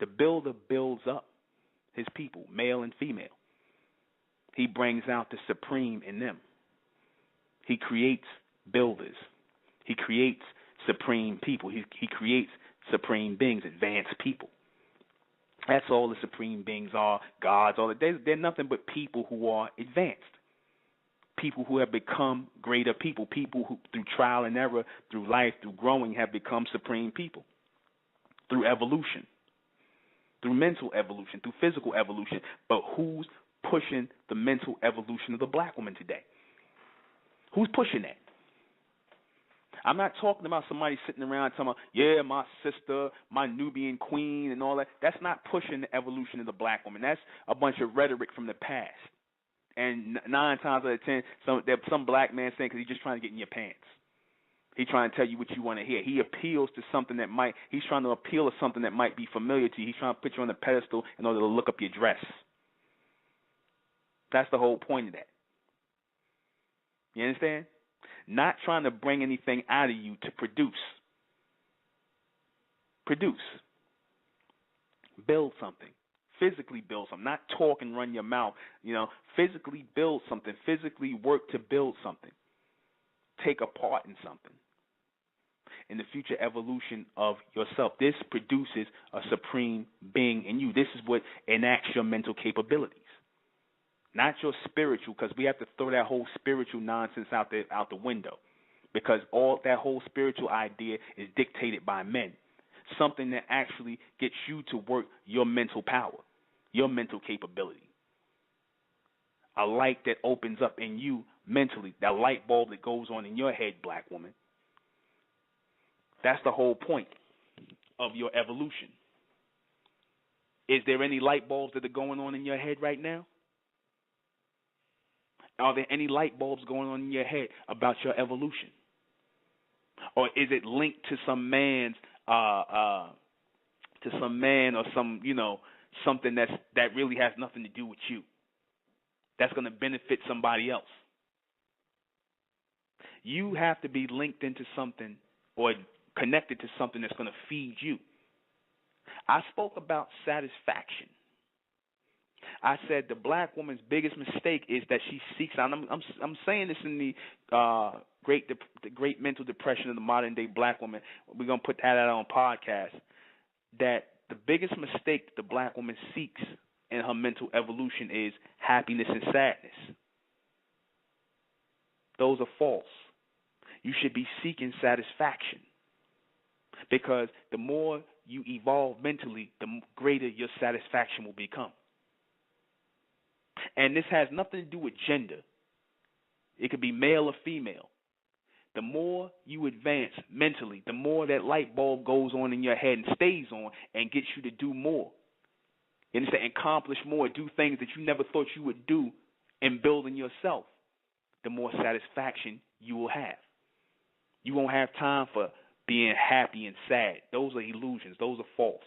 The builder builds up his people, male and female. He brings out the supreme in them. He creates builders. He creates supreme people. He creates supreme beings, advanced people. That's all the supreme beings are, gods, all that. They're nothing but people who are advanced, people who have become greater people who, through trial and error, through life, through growing, have become supreme people, through evolution, through mental evolution, through physical evolution. But who's pushing the mental evolution of the black woman today? Who's pushing that? I'm not talking about somebody sitting around talking about, yeah, my sister, my Nubian queen and all that. That's not pushing the evolution of the black woman. That's a bunch of rhetoric from the past. And 9 times out of 10, some black man saying because he's just trying to get in your pants. He's trying to tell you what you want to hear. He appeals to something he's trying to appeal to something that might be familiar to you. He's trying to put you on the pedestal in order to look up your dress. That's the whole point of that. You understand? Not trying to bring anything out of you to produce. Produce. Build something. Physically build something. Not talk and run your mouth. Physically build something. Physically work to build something. Take a part in something. In the future evolution of yourself. This produces a supreme being in you. This is what enacts your mental capabilities. Not your spiritual, because we have to throw that whole spiritual nonsense out the window, because all that whole spiritual idea is dictated by men. Something that actually gets you to work your mental power, your mental capability. A light that opens up in you mentally, that light bulb that goes on in your head, black woman. That's the whole point of your evolution. Is there any light bulbs that are going on in your head right now? Are there any light bulbs going on in your head about your evolution? Or is it linked to some man's, or some, something that really has nothing to do with you, that's going to benefit somebody else. You have to be linked into something or connected to something that's going to feed you. I spoke about satisfaction. I said the black woman's biggest mistake is that she seeks out. I'm saying this in the great mental depression of the modern day black woman. We're gonna put that out on podcast. That the biggest mistake that the black woman seeks in her mental evolution is happiness and sadness. Those are false. You should be seeking satisfaction, because the more you evolve mentally, the greater your satisfaction will become. And this has nothing to do with gender. It could be male or female. The more you advance mentally, the more that light bulb goes on in your head and stays on and gets you to do more. And to accomplish more, do things that you never thought you would do in building yourself, the more satisfaction you will have. You won't have time for being happy and sad. Those are illusions. Those are false.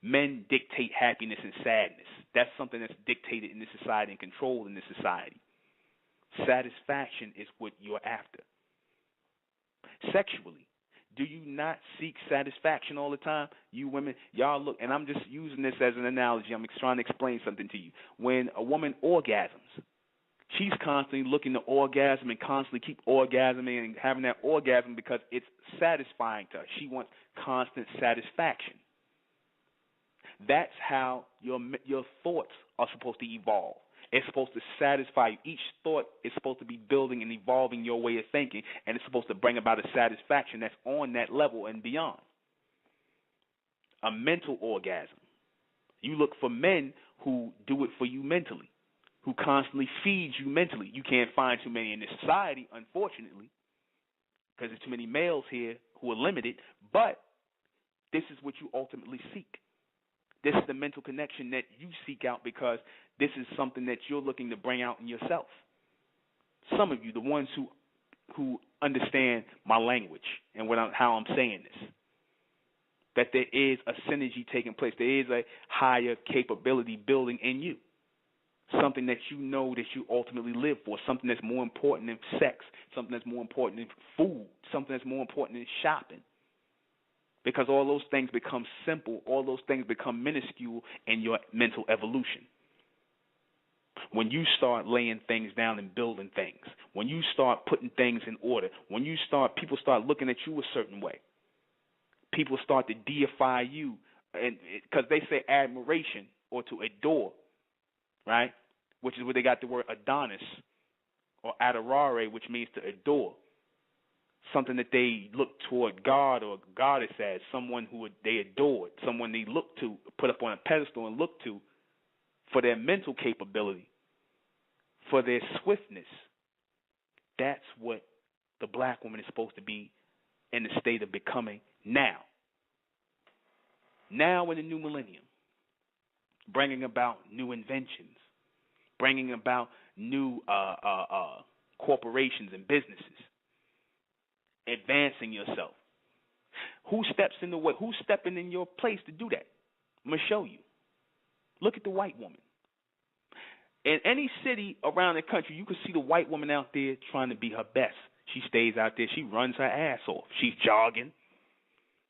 Men dictate happiness and sadness. That's something that's dictated in this society and controlled in this society. Satisfaction is what you're after. Sexually, do you not seek satisfaction all the time? You women, y'all look, and I'm just using this as an analogy. I'm trying to explain something to you. When a woman orgasms, she's constantly looking to orgasm and constantly keep orgasming and having that orgasm because it's satisfying to her. She wants constant satisfaction. That's how your thoughts are supposed to evolve. It's supposed to satisfy you. Each thought is supposed to be building and evolving your way of thinking, and it's supposed to bring about a satisfaction that's on that level and beyond. A mental orgasm. You look for men who do it for you mentally, who constantly feed you mentally. You can't find too many in this society, unfortunately, because there's too many males here who are limited, but this is what you ultimately seek. This is the mental connection that you seek out because this is something that you're looking to bring out in yourself. Some of you, the ones who understand my language and how I'm saying this, that there is a synergy taking place. There is a higher capability building in you, something that you know that you ultimately live for, something that's more important than sex, something that's more important than food, something that's more important than shopping. Because all those things become simple, all those things become minuscule in your mental evolution. When you start laying things down and building things, when you start putting things in order, when people start looking at you a certain way, people start to deify you, and because they say admiration or to adore, right? Which is where they got the word Adonis or adorare, which means to adore. Something that they look toward God or goddess as, someone who they adored, someone they look to, put up on a pedestal and look to for their mental capability, for their swiftness. That's what the black woman is supposed to be in the state of becoming now. Now in the new millennium, bringing about new inventions, bringing about new corporations and businesses. Advancing yourself. Who steps in the way? Who's stepping in your place to do that? I'm going to show you. Look at the white woman. In any city around the country, you can see the white woman out there trying to be her best. She stays out there. She runs her ass off. She's jogging,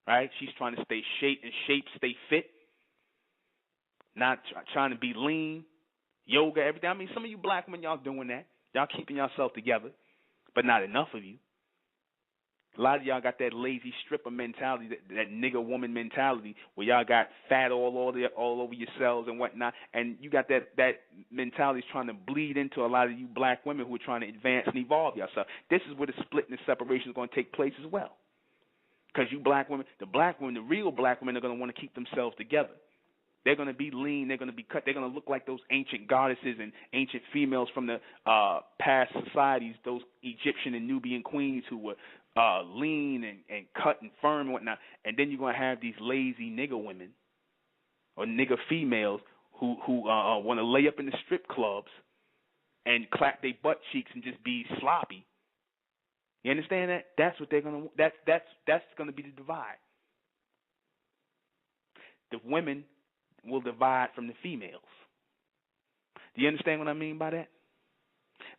right? She's trying to stay stay fit, not trying to be lean, yoga, everything. I mean, some of you black women, y'all doing that. Y'all keeping yourself together, but not enough of you. A lot of y'all got that lazy stripper mentality, that nigger woman mentality, where y'all got fat all over yourselves and whatnot, and you got that mentality is trying to bleed into a lot of you black women who are trying to advance and evolve yourself. This is where the split and the separation is going to take place as well. Because you black women, the real black women are going to want to keep themselves together. They're going to be lean. They're going to be cut. They're going to look like those ancient goddesses and ancient females from the past societies, those Egyptian and Nubian queens who were lean and cut and firm and whatnot. And then you're going to have these lazy nigger women or nigger females who want to lay up in the strip clubs and clap their butt cheeks and just be sloppy. You understand that? That's what they're going to. That's going to be the divide. The women will divide from the females. Do you understand what I mean by that?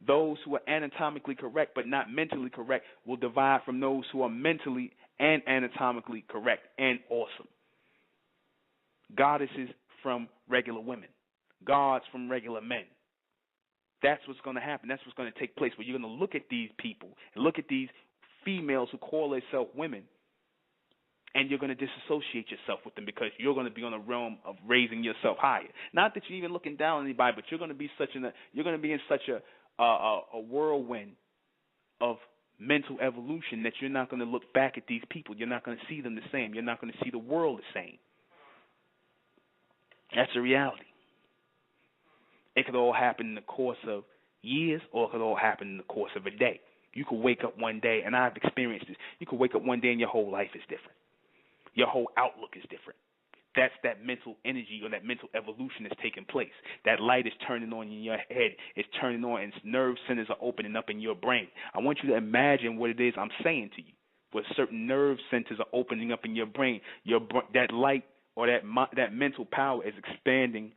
Those who are anatomically correct but not mentally correct will divide from those who are mentally and anatomically correct and awesome. Goddesses from regular women. Gods from regular men. That's what's going to happen. That's what's going to take place. Where you're going to look at these people and look at these females who call themselves women, and you're going to disassociate yourself with them because you're going to be on a realm of raising yourself higher. Not that you're even looking down on anybody, but you're going to be in such a whirlwind of mental evolution that you're not going to look back at these people. You're not going to see them the same. You're not going to see the world the same. That's a reality. It could all happen in the course of years, or it could all happen in the course of a day. You could wake up one day, and I've experienced this. You could wake up one day and your whole life is different. Your whole outlook is different. That's that mental energy or that mental evolution that's taking place. That light is turning on in your head. It's turning on, and nerve centers are opening up in your brain. I want you to imagine what it is I'm saying to you, where certain nerve centers are opening up in your brain. That light or that mental power is expanding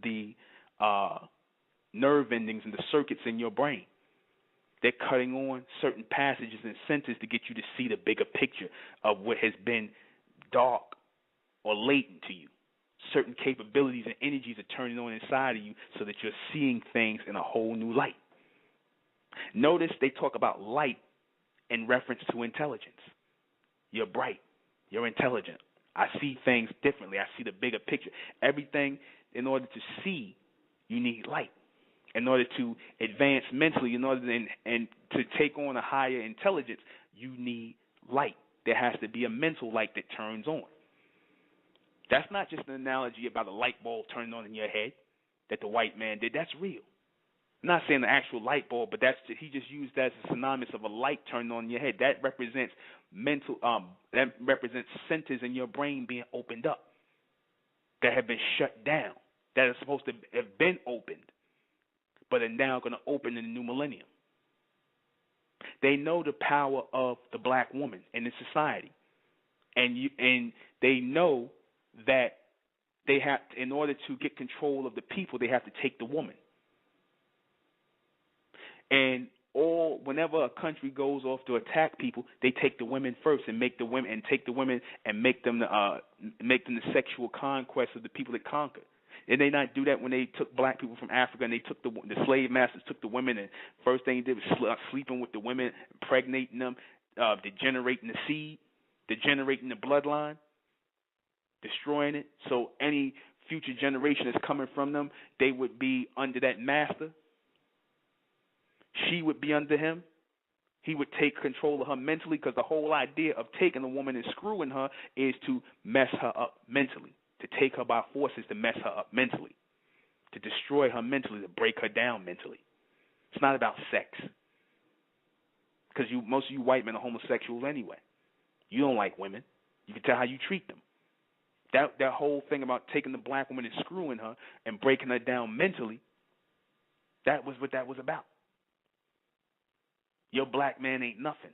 the nerve endings and the circuits in your brain. They're cutting on certain passages and centers to get you to see the bigger picture of what has been dark or latent to you. Certain capabilities and energies are turning on inside of you so that you're seeing things in a whole new light. Notice they talk about light in reference to intelligence. You're bright. You're intelligent. I see things differently. I see the bigger picture. Everything, in order to see, you need light. In order to advance mentally, in order to take on a higher intelligence, you need light. There has to be a mental light that turns on. That's not just an analogy about a light bulb turning on in your head that the white man did. That's real. I'm not saying the actual light bulb, but he just used that as a synonymous of a light turning on in your head. That represents that represents centers in your brain being opened up that have been shut down, that are supposed to have been opened, but are now going to open in the new millennium. They know the power of the black woman in the society, and they know that they have, in order to get control of the people, they have to take the woman. And whenever a country goes off to attack people, they take the women first and make the women and make them the sexual conquest of the people that conquer. Did they not do that when they took black people from Africa and they took the slave masters took the women, and first thing they did was sleeping with the women, impregnating them, degenerating the seed, degenerating the bloodline, destroying it. So any future generation that's coming from them, they would be under that master. She would be under him. He would take control of her mentally, because the whole idea of taking a woman and screwing her is to mess her up mentally. To take her by force is to mess her up mentally, to destroy her mentally, to break her down mentally. It's not about sex, because most of you white men are homosexuals anyway. You don't like women. You can tell how you treat them. That whole thing about taking the black woman and screwing her and breaking her down mentally, that was what that was about. Your black man ain't nothing.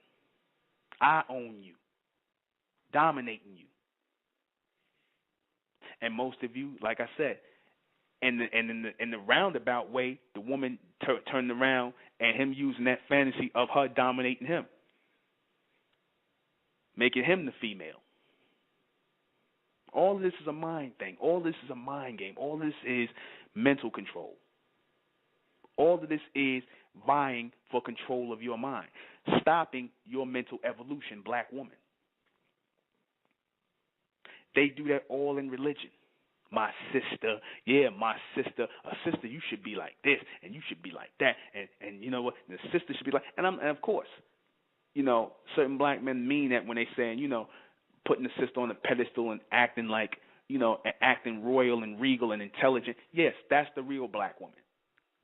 I own you, dominating you. And most of you, like I said, in the roundabout way, the woman turned around and him using that fantasy of her dominating him, making him the female. All of this is a mind thing. All of this is a mind game. All of this is mental control. All of this is vying for control of your mind, stopping your mental evolution, black woman. They do that all in religion. My sister, a sister, you should be like this, and you should be like that, and you know what, the sister should be like, and of course, certain black men mean that when they saying, putting the sister on a pedestal and acting like, acting royal and regal and intelligent. Yes, that's the real black woman.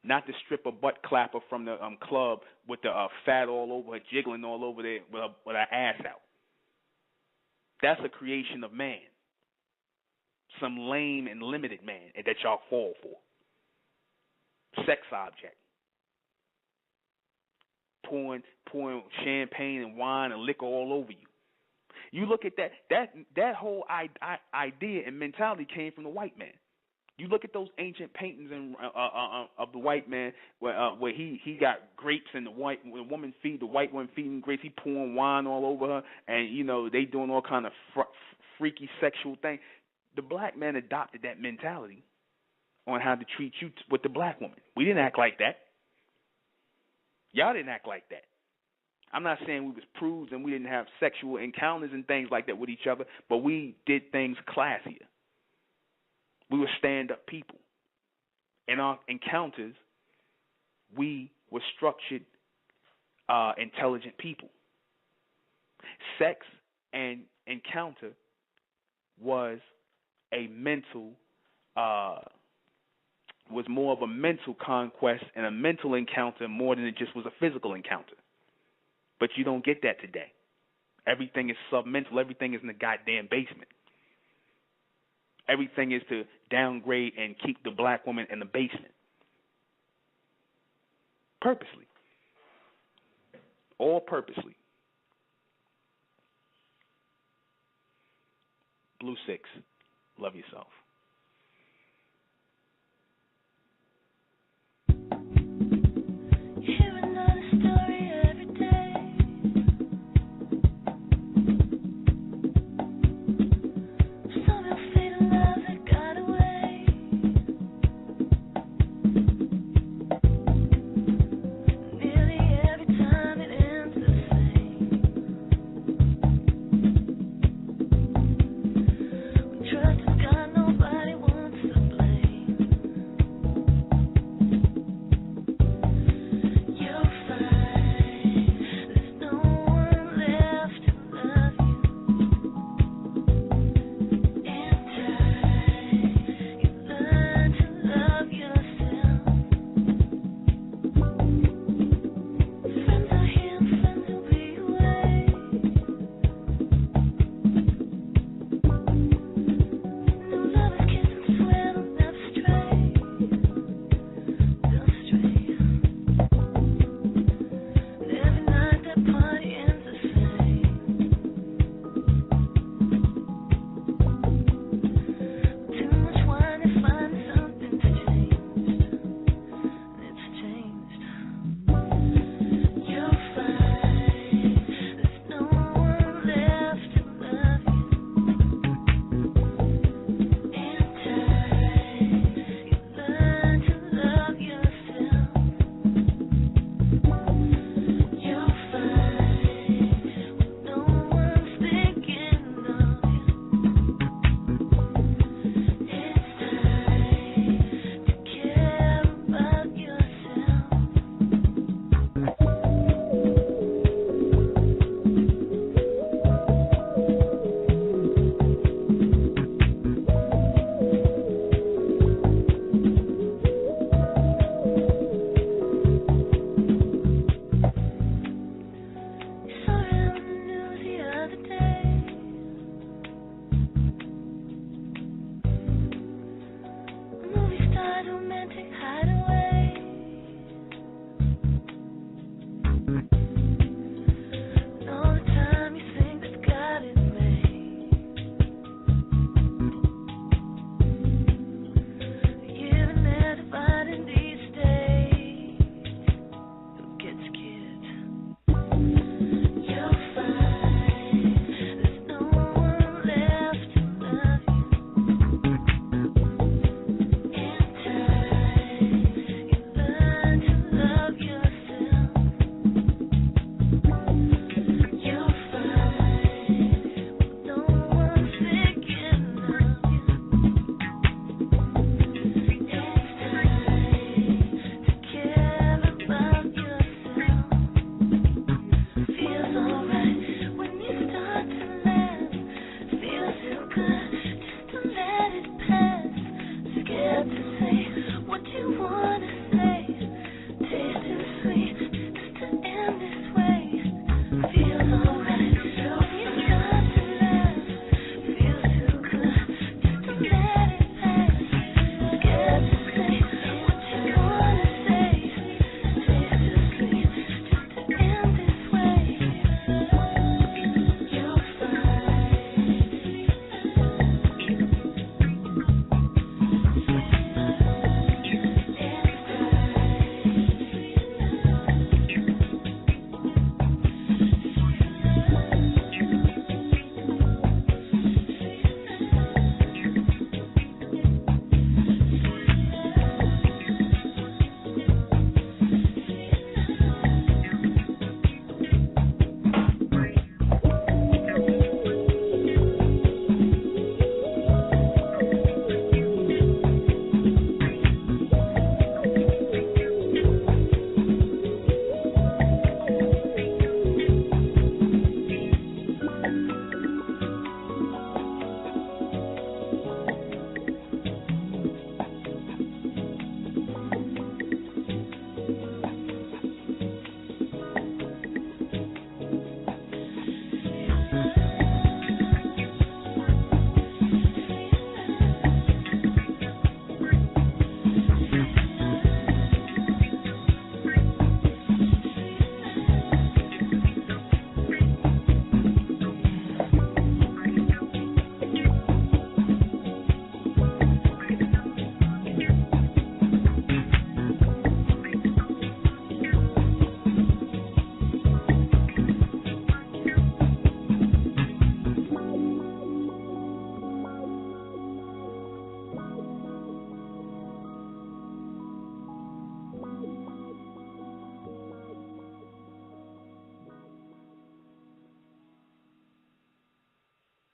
Not the stripper butt clapper from the club with the fat all over her, jiggling all over there with her ass out. That's a creation of man. Some lame and limited man that y'all fall for. Sex object. Pouring champagne and wine and liquor all over you. You look at that whole idea and mentality came from the white man. You look at those ancient paintings of the white man where he got grapes and the woman white woman feeding grapes. He pouring wine all over her, and they doing all kind of freaky sexual thing. The black man adopted that mentality on how to treat you with the black woman. We didn't act like that. Y'all didn't act like that. I'm not saying we was prudes and we didn't have sexual encounters and things like that with each other, but we did things classier. We were stand-up people. In our encounters, we were structured, intelligent people. Sex and encounter was was more of a mental conquest and a mental encounter more than it just was a physical encounter. But you don't get that today. Everything is submental. Everything is in the goddamn basement. Everything is to downgrade and keep the black woman in the basement. Purposely. All purposely. Blue 6. Love yourself. Trust has got nobody.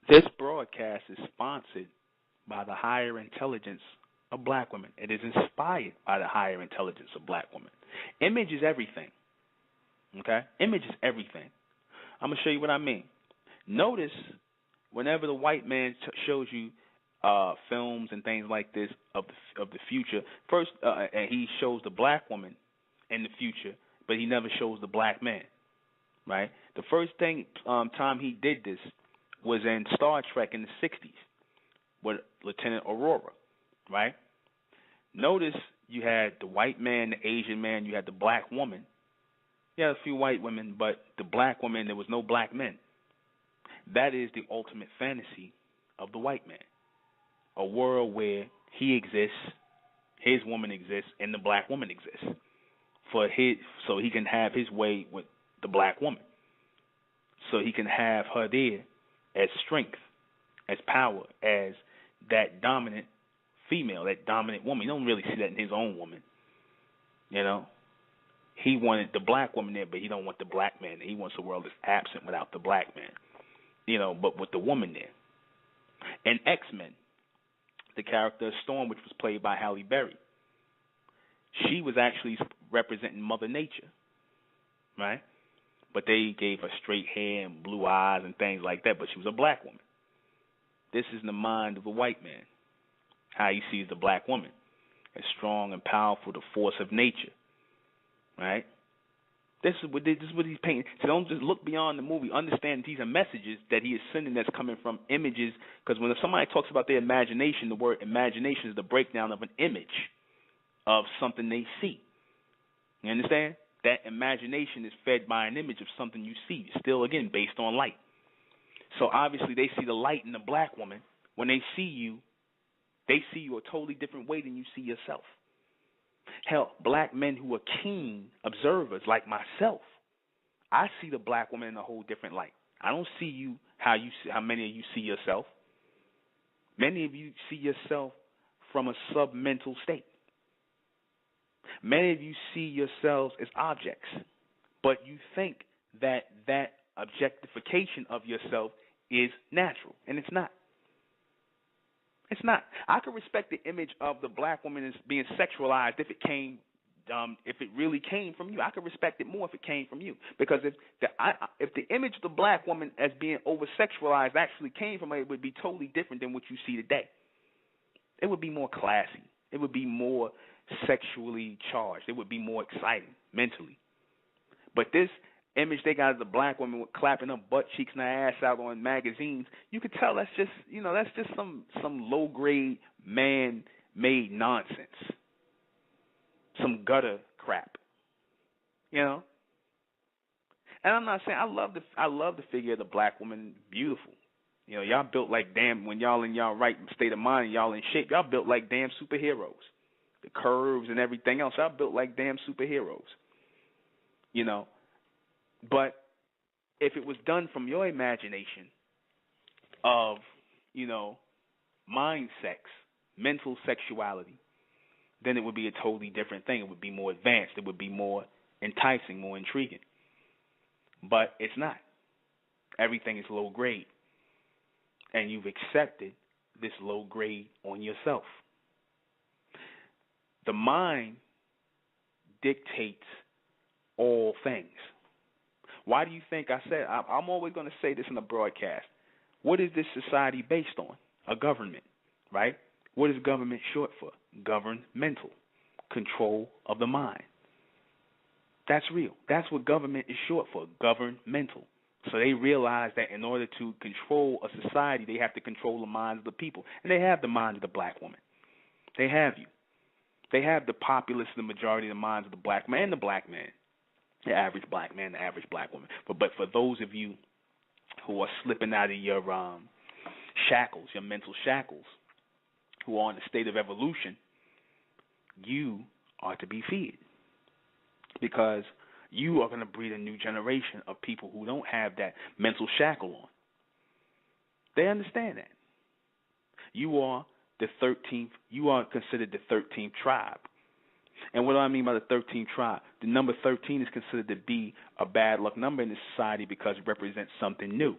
This broadcast is sponsored by the higher intelligence of black women. It is inspired by the higher intelligence of black women. Image is everything. Okay? Image is everything. I'm going to show you what I mean. Notice whenever the white man shows you films and things like this of the future, first and he shows the black woman in the future, but he never shows the black man, right? The first time he did this was in Star Trek in the 60s with Lieutenant Aurora, right? Notice you had the white man, the Asian man, you had the black woman. You had a few white women, but the black woman, there was no black men. That is the ultimate fantasy of the white man. A world where he exists, his woman exists, and the black woman exists. So he can have his way with the black woman. So he can have her there as strength, as power, as that dominant female, that dominant woman. You don't really see that in his own woman. You know? He wanted the black woman there, but he don't want the black man there. He wants a world that's absent without the black man. You know, but with the woman there. In X-Men, the character Storm, which was played by Halle Berry, she was actually representing Mother Nature, right? But they gave her straight hair and blue eyes and things like that, but she was a black woman. This is in the mind of a white man, how he sees the black woman as strong and powerful, the force of nature, right? This is what he's painting. So don't just look beyond the movie. Understand these are messages that he is sending that's coming from images. Because when somebody talks about their imagination, the word imagination is the breakdown of an image of something they see. You understand? That imagination is fed by an image of something you see. Still, again, based on light. So obviously they see the light in the black woman. When they see you a totally different way than you see yourself. Hell, black men who are keen observers like myself, I see the black woman in a whole different light. I don't see you how many of you see yourself. Many of you see yourself from a submental state. Many of you see yourselves as objects, but you think that objectification of yourself is natural, and it's not. It's not. I could respect the image of the black woman as being sexualized if it really came from you. I could respect it more if it came from you, because if the image of the black woman as being over sexualized actually came from her, it would be totally different than what you see today. It would be more classy. It would be more sexually charged. It would be more exciting mentally. But this image they got of the black woman with clapping her butt cheeks and her ass out on magazines, you could tell that's just some low grade man made nonsense. Some gutter crap. You know? And I'm not saying I love the figure of the black woman, beautiful. You know, y'all built like damn, when y'all in y'all right state of mind and y'all in shape, y'all built like damn superheroes. The curves and everything else, y'all built like damn superheroes. You know? But if it was done from your imagination of, mind sex, mental sexuality, then it would be a totally different thing. It would be more advanced. It would be more enticing, more intriguing. But it's not. Everything is low grade. And you've accepted this low grade on yourself. The mind dictates all things. Why do you think I said, I'm always going to say this in the broadcast. What is this society based on? A government, right? What is government short for? Governmental. Control of the mind. That's real. That's what government is short for, governmental. So they realize that in order to control a society, they have to control the minds of the people. And they have the mind of the black woman. They have you. They have the populace, the majority of the minds of the black man and the black man. The average black man, the average black woman. But for those of you who are slipping out of your shackles, your mental shackles, who are in a state of evolution, you are to be feared. Because you are going to breed a new generation of people who don't have that mental shackle on. They understand that. You are the 13th, you are considered the 13th tribe. And what do I mean by the 13th tribe? The number 13 is considered to be a bad luck number in this society because it represents something new.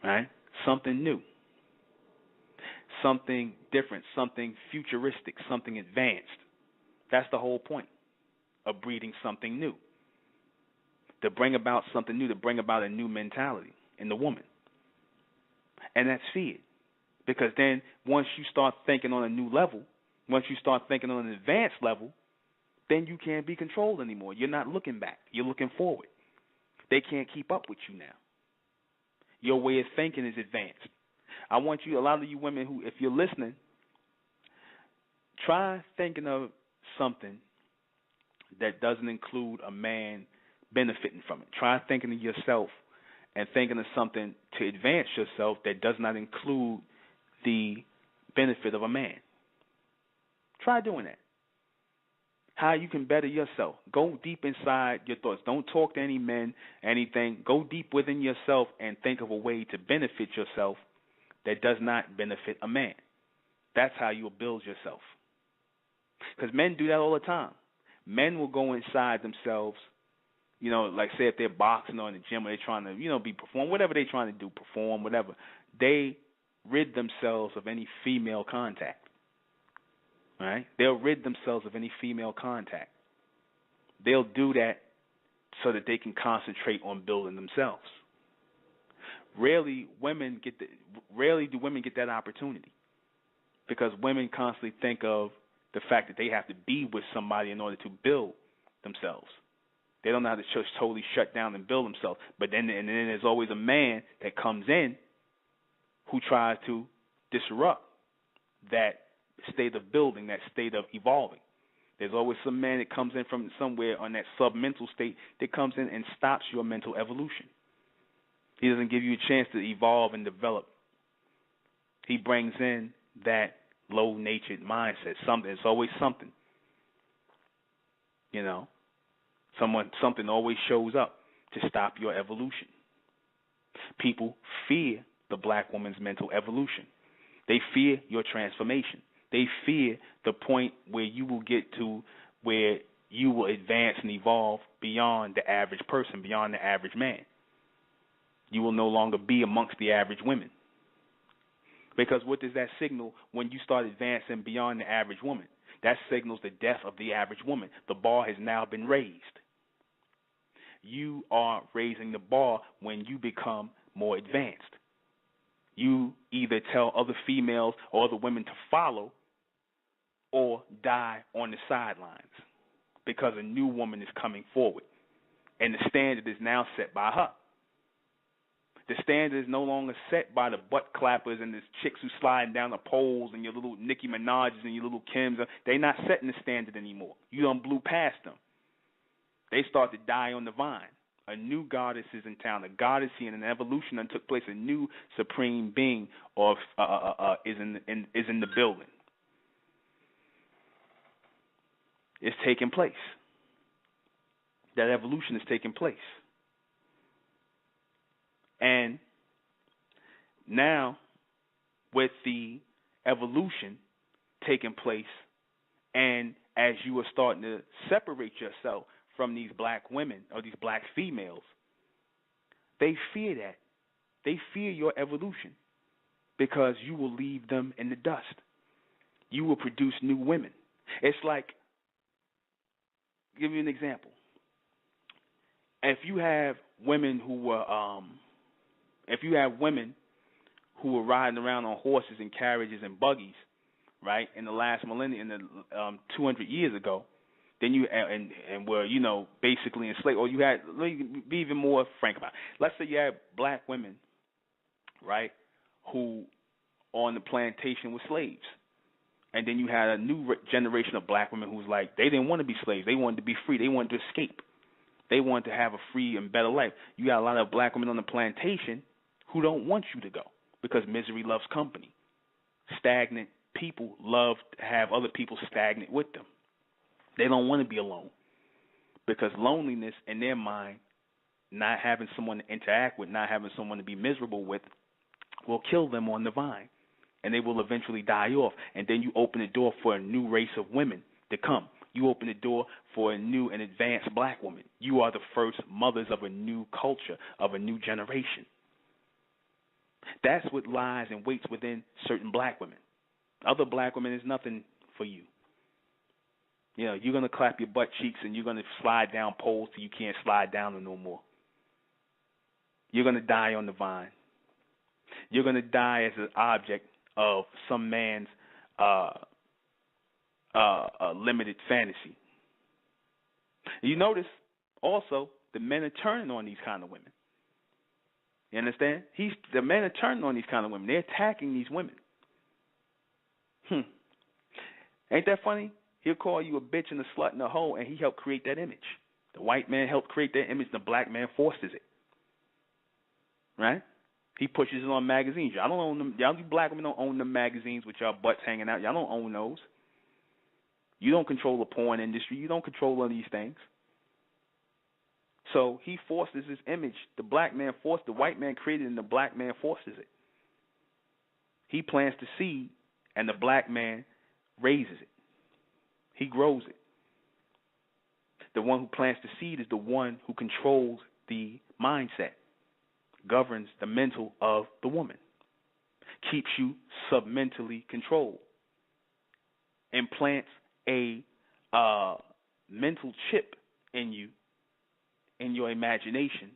Right? something new, something different, something futuristic, something advanced. That's the whole point of breeding something new, to bring about something new, to bring about a new mentality in the woman. And that's feared. Because then once you start thinking on a new level, once you start thinking on an advanced level, then you can't be controlled anymore. You're not looking back. You're looking forward. They can't keep up with you now. Your way of thinking is advanced. I want you, a lot of you women who, if you're listening, try thinking of something that doesn't include a man benefiting from it. Try thinking of yourself and thinking of something to advance yourself that does not include the benefit of a man. Try doing that. How you can better yourself. Go deep inside your thoughts. Don't talk to any men, anything. Go deep within yourself and think of a way to benefit yourself that does not benefit a man. That's how you'll build yourself. Because men do that all the time. Men will go inside themselves, like say if they're boxing or in the gym or they're trying to, perform, whatever they're trying to do, perform, whatever. They rid themselves of any female contact. Right? They'll rid themselves of any female contact. They'll do that so that they can concentrate on building themselves. Rarely do women get that opportunity, because women constantly think of the fact that they have to be with somebody in order to build themselves. They don't know how to just totally shut down and build themselves. But then there's always a man that comes in who tries to disrupt that state of building, that state of evolving. There's always some man that comes in from somewhere on that sub-mental state that comes in and stops your mental evolution. He doesn't give you a chance to evolve and develop. He brings in that low-natured mindset. It's always something. Something always shows up to stop your evolution. People fear the black woman's mental evolution. They fear your transformation. They fear the point where you will get to where you will advance and evolve beyond the average person, beyond the average man. You will no longer be amongst the average women. Because what does that signal when you start advancing beyond the average woman? That signals the death of the average woman. The bar has now been raised. You are raising the bar when you become more advanced. You either tell other females or other women to follow or die on the sidelines because a new woman is coming forward. And the standard is now set by her. The standard is no longer set by the butt clappers and the chicks who sliding down the poles and your little Nicki Minaj's and your little Kims. They're not setting the standard anymore. You done blew past them. They start to die on the vine. A new goddess is in town. A goddess and an evolution that took place. A new supreme being is in the building. It's taking place. That evolution is taking place. And now, with the evolution taking place, and as you are starting to separate yourself from these black women or these black females, they fear that. They fear your evolution because you will leave them in the dust. You will produce new women. It's like, give you an example. If you have women who were riding around on horses and carriages and buggies, right, in the last millennium, 200 years ago, then you and were basically enslaved, or you had, let me be even more frank about it. Let's say you had black women, right, who on the plantation were slaves, and then you had a new generation of black women who was like, they didn't want to be slaves, they wanted to be free, they wanted to escape. They want to have a free and better life. You got a lot of black women on the plantation who don't want you to go because misery loves company. Stagnant people love to have other people stagnant with them. They don't want to be alone because loneliness in their mind, not having someone to interact with, not having someone to be miserable with, will kill them on the vine, and they will eventually die off. And then you open the door for a new race of women to come. You open the door for a new and advanced black woman. You are the first mothers of a new culture, of a new generation. That's what lies and waits within certain black women. Other black women is nothing for you. You know, you're going to clap your butt cheeks and you're going to slide down poles till you can't slide down them no more. You're going to die on the vine. You're going to die as an object of some man's limited fantasy. You notice also the men are turning on these kind of women. You understand? The men are turning on these kind of women. They're attacking these women. Ain't that funny? He'll call you a bitch and a slut and a hoe, and he helped create that image. The white man helped create that image. The black man forces it. Right? He pushes it on magazines. Y'all don't own them. Y'all black women don't own the magazines with y'all butts hanging out. Y'all don't own those. You don't control the porn industry. You don't control all these things. So he forces his image. The black man forced, the white man created it, and the black man forces it. He plants the seed, and the black man raises it. He grows it. The one who plants the seed is the one who controls the mindset, governs the mental of the woman, keeps you submentally controlled, implants a mental chip in you, in your imagination,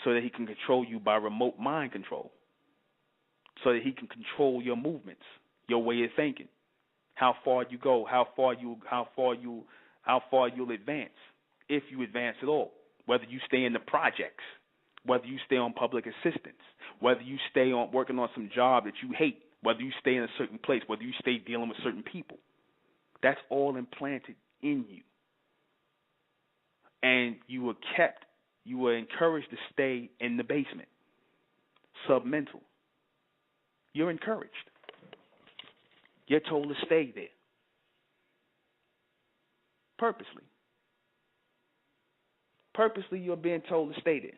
so that he can control you by remote mind control, so that he can control your movements, your way of thinking, how far you go, how far you'll advance, if you advance at all, whether you stay in the projects, whether you stay on public assistance, whether you stay on working on some job that you hate, whether you stay in a certain place, whether you stay dealing with certain people. That's all implanted in you. And you were encouraged to stay in the basement, submental. You're encouraged. You're told to stay there. Purposely. Purposely, you're being told to stay there.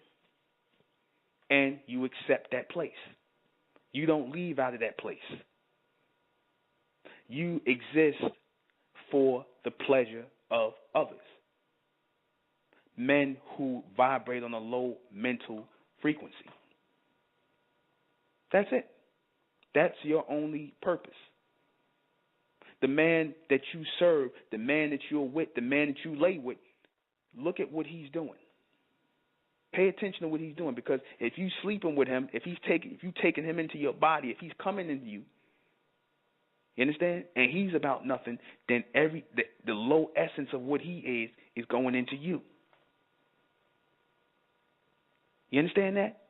And you accept that place. You don't leave out of that place. You exist for the pleasure of others. Men who vibrate on a low mental frequency. That's it. That's your only purpose. The man that you serve, the man that you're with, the man that you lay with, look at what he's doing. Pay attention to what he's doing, because if you sleeping with him, if you taking him into your body, if he's coming into you, you understand? And he's about nothing, then the low essence of what he is going into you. You understand that?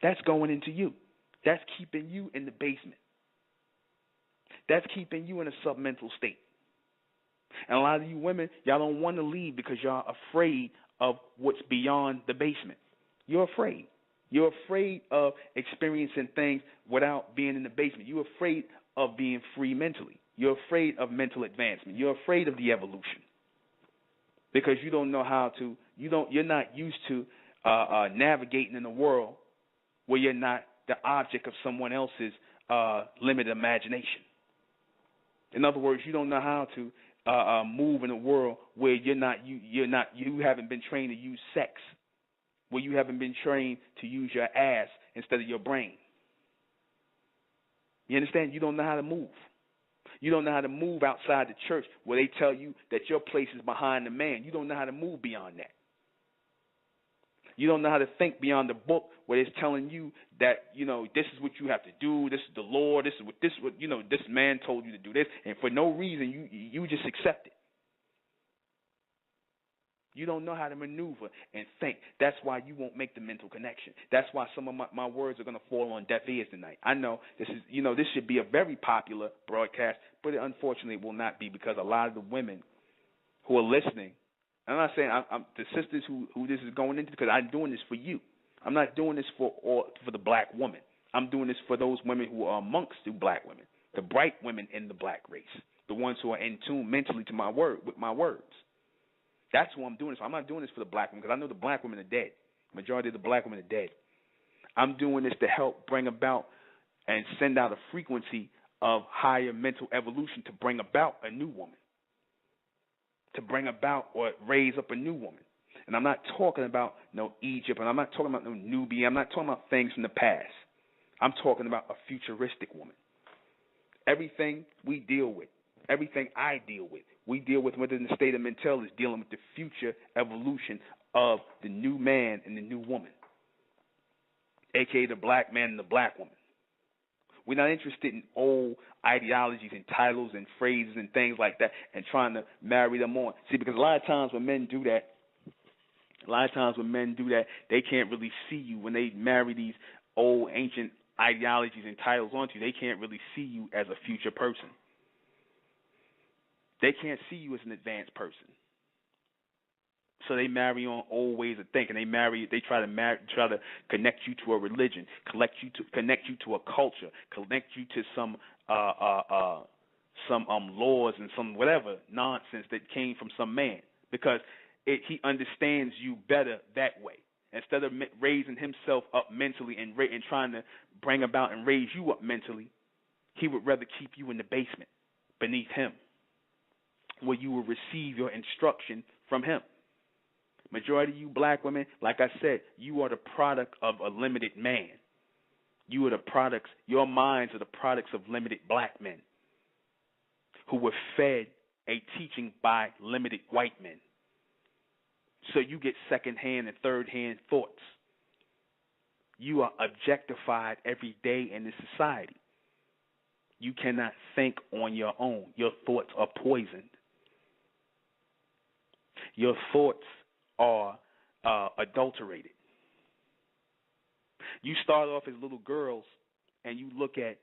That's going into you. That's keeping you in the basement. That's keeping you in a submental state. And a lot of you women, y'all don't want to leave because y'all are afraid of what's beyond the basement. You're afraid. You're afraid of experiencing things without being in the basement. You're afraid of being free mentally. You're afraid of mental advancement. You're afraid of the evolution because you don't know how to. You're not used to navigating in a world where you're not the object of someone else's limited imagination. In other words, you don't know how to move in a world where you haven't been trained to use sex, where you haven't been trained to use your ass instead of your brain. You understand? You don't know how to move. You don't know how to move outside the church where they tell you that your place is behind the man. You don't know how to move beyond that. You don't know how to think beyond the book where it's telling you that, this is what you have to do. This is the Lord. This man told you to do this. And for no reason, you just accept it. You don't know how to maneuver and think. That's why you won't make the mental connection. That's why some of my words are going to fall on deaf ears tonight. I know this should be a very popular broadcast, but it unfortunately will not be, because a lot of the women who are listening, I'm not saying I'm the sisters who this is going into, because I'm doing this for you. I'm not doing this for the black woman. I'm doing this for those women who are amongst the black women, the bright women in the black race, the ones who are in tune mentally to with my words. That's who I'm doing this for. I'm not doing this for the black women, because I know the black women are dead. The majority of the black women are dead. I'm doing this to help bring about and send out a frequency of higher mental evolution to bring about a new woman, to bring about or raise up a new woman, And I'm not talking about no Egypt, and I'm not talking about no Nubia. I'm not talking about things from the past. I'm talking about a futuristic woman. Everything we deal with, everything I deal with, we deal with within the state of mental is dealing with the future evolution of the new man and the new woman, a.k.a. the black man and the black woman. We're not interested in old ideologies and titles and phrases and things like that and trying to marry them on. See, because a lot of times when men do that, they can't really see you. When they marry these old ancient ideologies and titles onto you, they can't really see you as a future person. They can't see you as an advanced person. So they marry on old ways of thinking. They try to connect you to a religion, connect you to a culture, connect you to some laws and some whatever nonsense that came from some man, because he understands you better that way. Instead of raising himself up mentally and trying to bring about and raise you up mentally, he would rather keep you in the basement beneath him, where you will receive your instruction from him. Majority of you black women, like I said, you are the product of a limited man. You are the products, your minds are the products of limited black men who were fed a teaching by limited white men. So you get second-hand and third-hand thoughts. You are objectified every day in this society. You cannot think on your own. Your thoughts are poisoned. Your thoughts are adulterated. You start off as little girls and you look at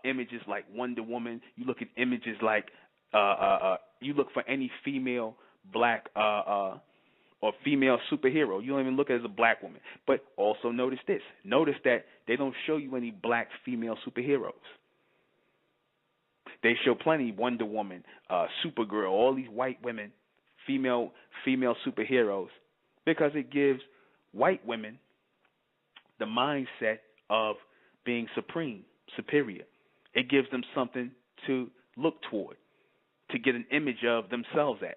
images like Wonder Woman. You look at images like you look for any female black or female superhero. You don't even look at it as a black woman. But also notice this. Notice that they don't show you any black female superheroes. They show plenty Wonder Woman, Supergirl, all these white women, female superheroes, because it gives white women the mindset of being superior. It gives them something to look toward, to get an image of themselves as.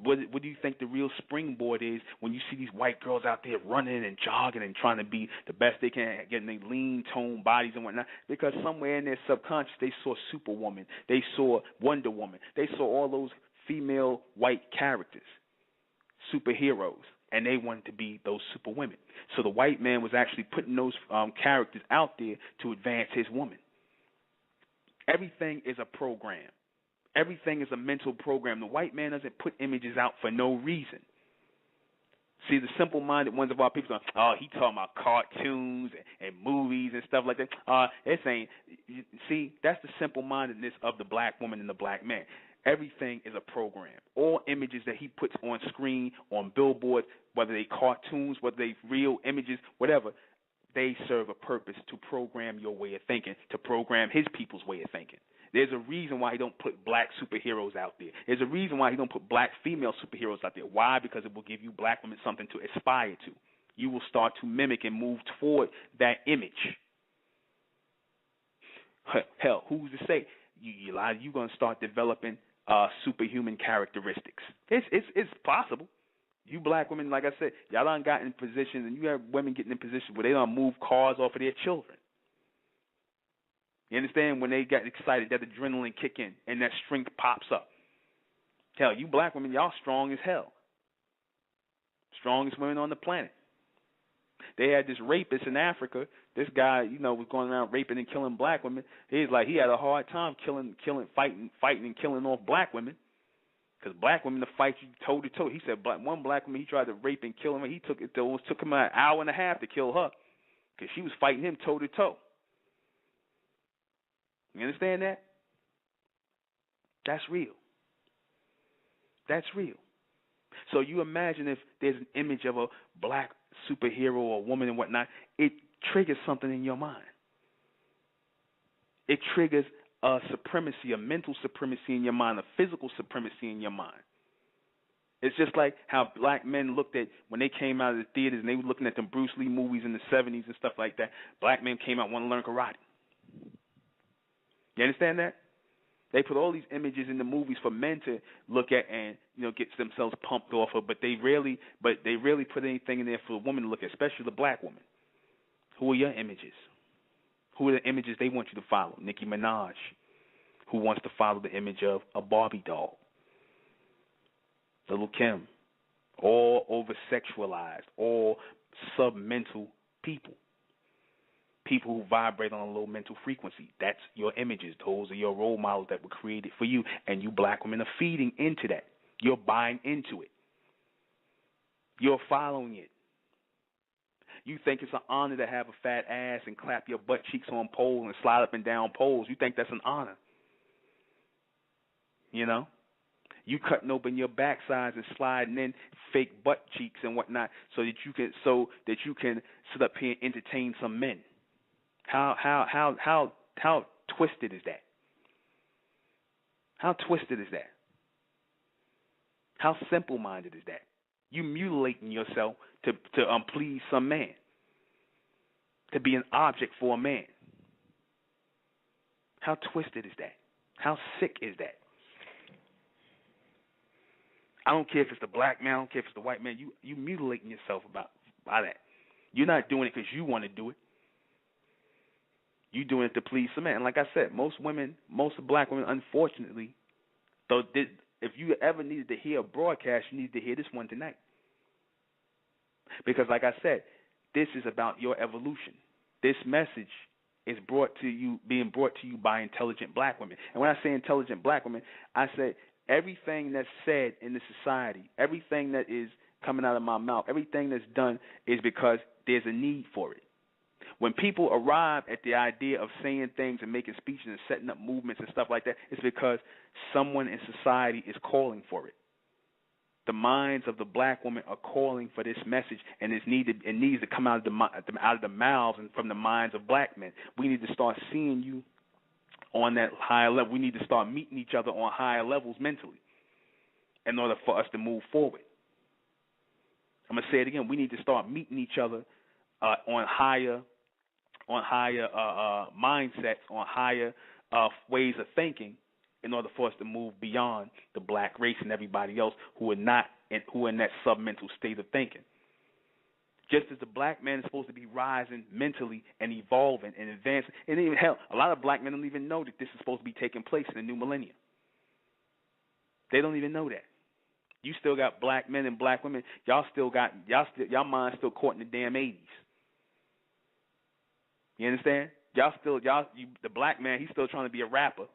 What do you think the real springboard is when you see these white girls out there running and jogging and trying to be the best they can, getting their lean toned bodies and whatnot? Because somewhere in their subconscious they saw Superwoman, they saw Wonder Woman, they saw all those female white characters, superheroes, and they wanted to be those superwomen. So the white man was actually putting those characters out there to advance his woman. Everything is a program. Everything is a mental program. The white man doesn't put images out for no reason. See, the simple-minded ones of our people are, oh, he talking about cartoons and movies and stuff like that. This ain't. See, that's the simple-mindedness of the black woman and the black man. Everything is a program. All images that he puts on screen, on billboards, whether they cartoons, whether they real images, whatever, they serve a purpose to program your way of thinking, to program his people's way of thinking. There's a reason why he don't put black superheroes out there. There's a reason why he don't put black female superheroes out there. Why? Because it will give you black women something to aspire to. You will start to mimic and move toward that image. Hell, who's to say you're going to start developing superhuman characteristics? It's possible. You black women, like I said, y'all done got in positions, and you have women getting in positions where they done move cars off of their children. You understand? When they get excited, that adrenaline kick in and that strength pops up. Hell, you black women, y'all strong as hell. Strongest women on the planet. They had this rapist in Africa. This guy, was going around raping and killing black women. He had a hard time fighting and killing off black women. Because black women to fight you toe to toe. He said one black woman, he tried to rape and kill him. It took him an hour and a half to kill her because she was fighting him toe to toe. You understand that? That's real. That's real. So you imagine if there's an image of a black superhero or woman and whatnot, it triggers something in your mind. It triggers a supremacy, a mental supremacy in your mind, a physical supremacy in your mind. It's just like how black men looked at when they came out of the theaters and they were looking at them Bruce Lee movies in the 70s and stuff like that. Black men came out wanting to learn karate. You understand that? They put all these images in the movies for men to look at and get themselves pumped off of, but they rarely put anything in there for a woman to look at, especially the black woman. Who are your images? Who are the images they want you to follow? Nicki Minaj, who wants to follow the image of a Barbie doll. Little Kim, all over-sexualized, all submental people. People who vibrate on a low mental frequency. That's your images. Those are your role models that were created for you, and you black women are feeding into that. You're buying into it. You're following it. You think it's an honor to have a fat ass and clap your butt cheeks on poles and slide up and down poles. You think that's an honor. You cutting open your backsides and sliding in fake butt cheeks and whatnot so that you can sit up here and entertain some men. How twisted is that? How twisted is that? How simple-minded is that? You mutilating yourself to please some man, to be an object for a man. How twisted is that? How sick is that? I don't care if it's the black man, I don't care if it's the white man. You mutilating yourself by that. You're not doing it because you want to do it. You doing it to please some man. And like I said, most black women, unfortunately, though, if you ever needed to hear a broadcast, you need to hear this one tonight. Because like I said, this is about your evolution. This message is being brought to you by intelligent black women. And when I say intelligent black women, I say everything that's said in the society, everything that is coming out of my mouth, everything that's done is because there's a need for it. When people arrive at the idea of saying things and making speeches and setting up movements and stuff like that, it's because someone in society is calling for it. The minds of the black woman are calling for this message, and it needs to come out of the mouths and from the minds of black men. We need to start seeing you on that higher level. We need to start meeting each other on higher levels mentally in order for us to move forward. I'm going to say it again. We need to start meeting each other on higher mindsets, on higher ways of thinking, in order for us to move beyond the black race and everybody else who are in that submental state of thinking. Just as the black man is supposed to be rising mentally and evolving and advancing, and even hell, a lot of black men don't even know that this is supposed to be taking place in the new millennium. They don't even know that. You still got black men and black women. Y'all y'all mind still caught in the damn 80s. You understand? The black man, he's still trying to be a rapper.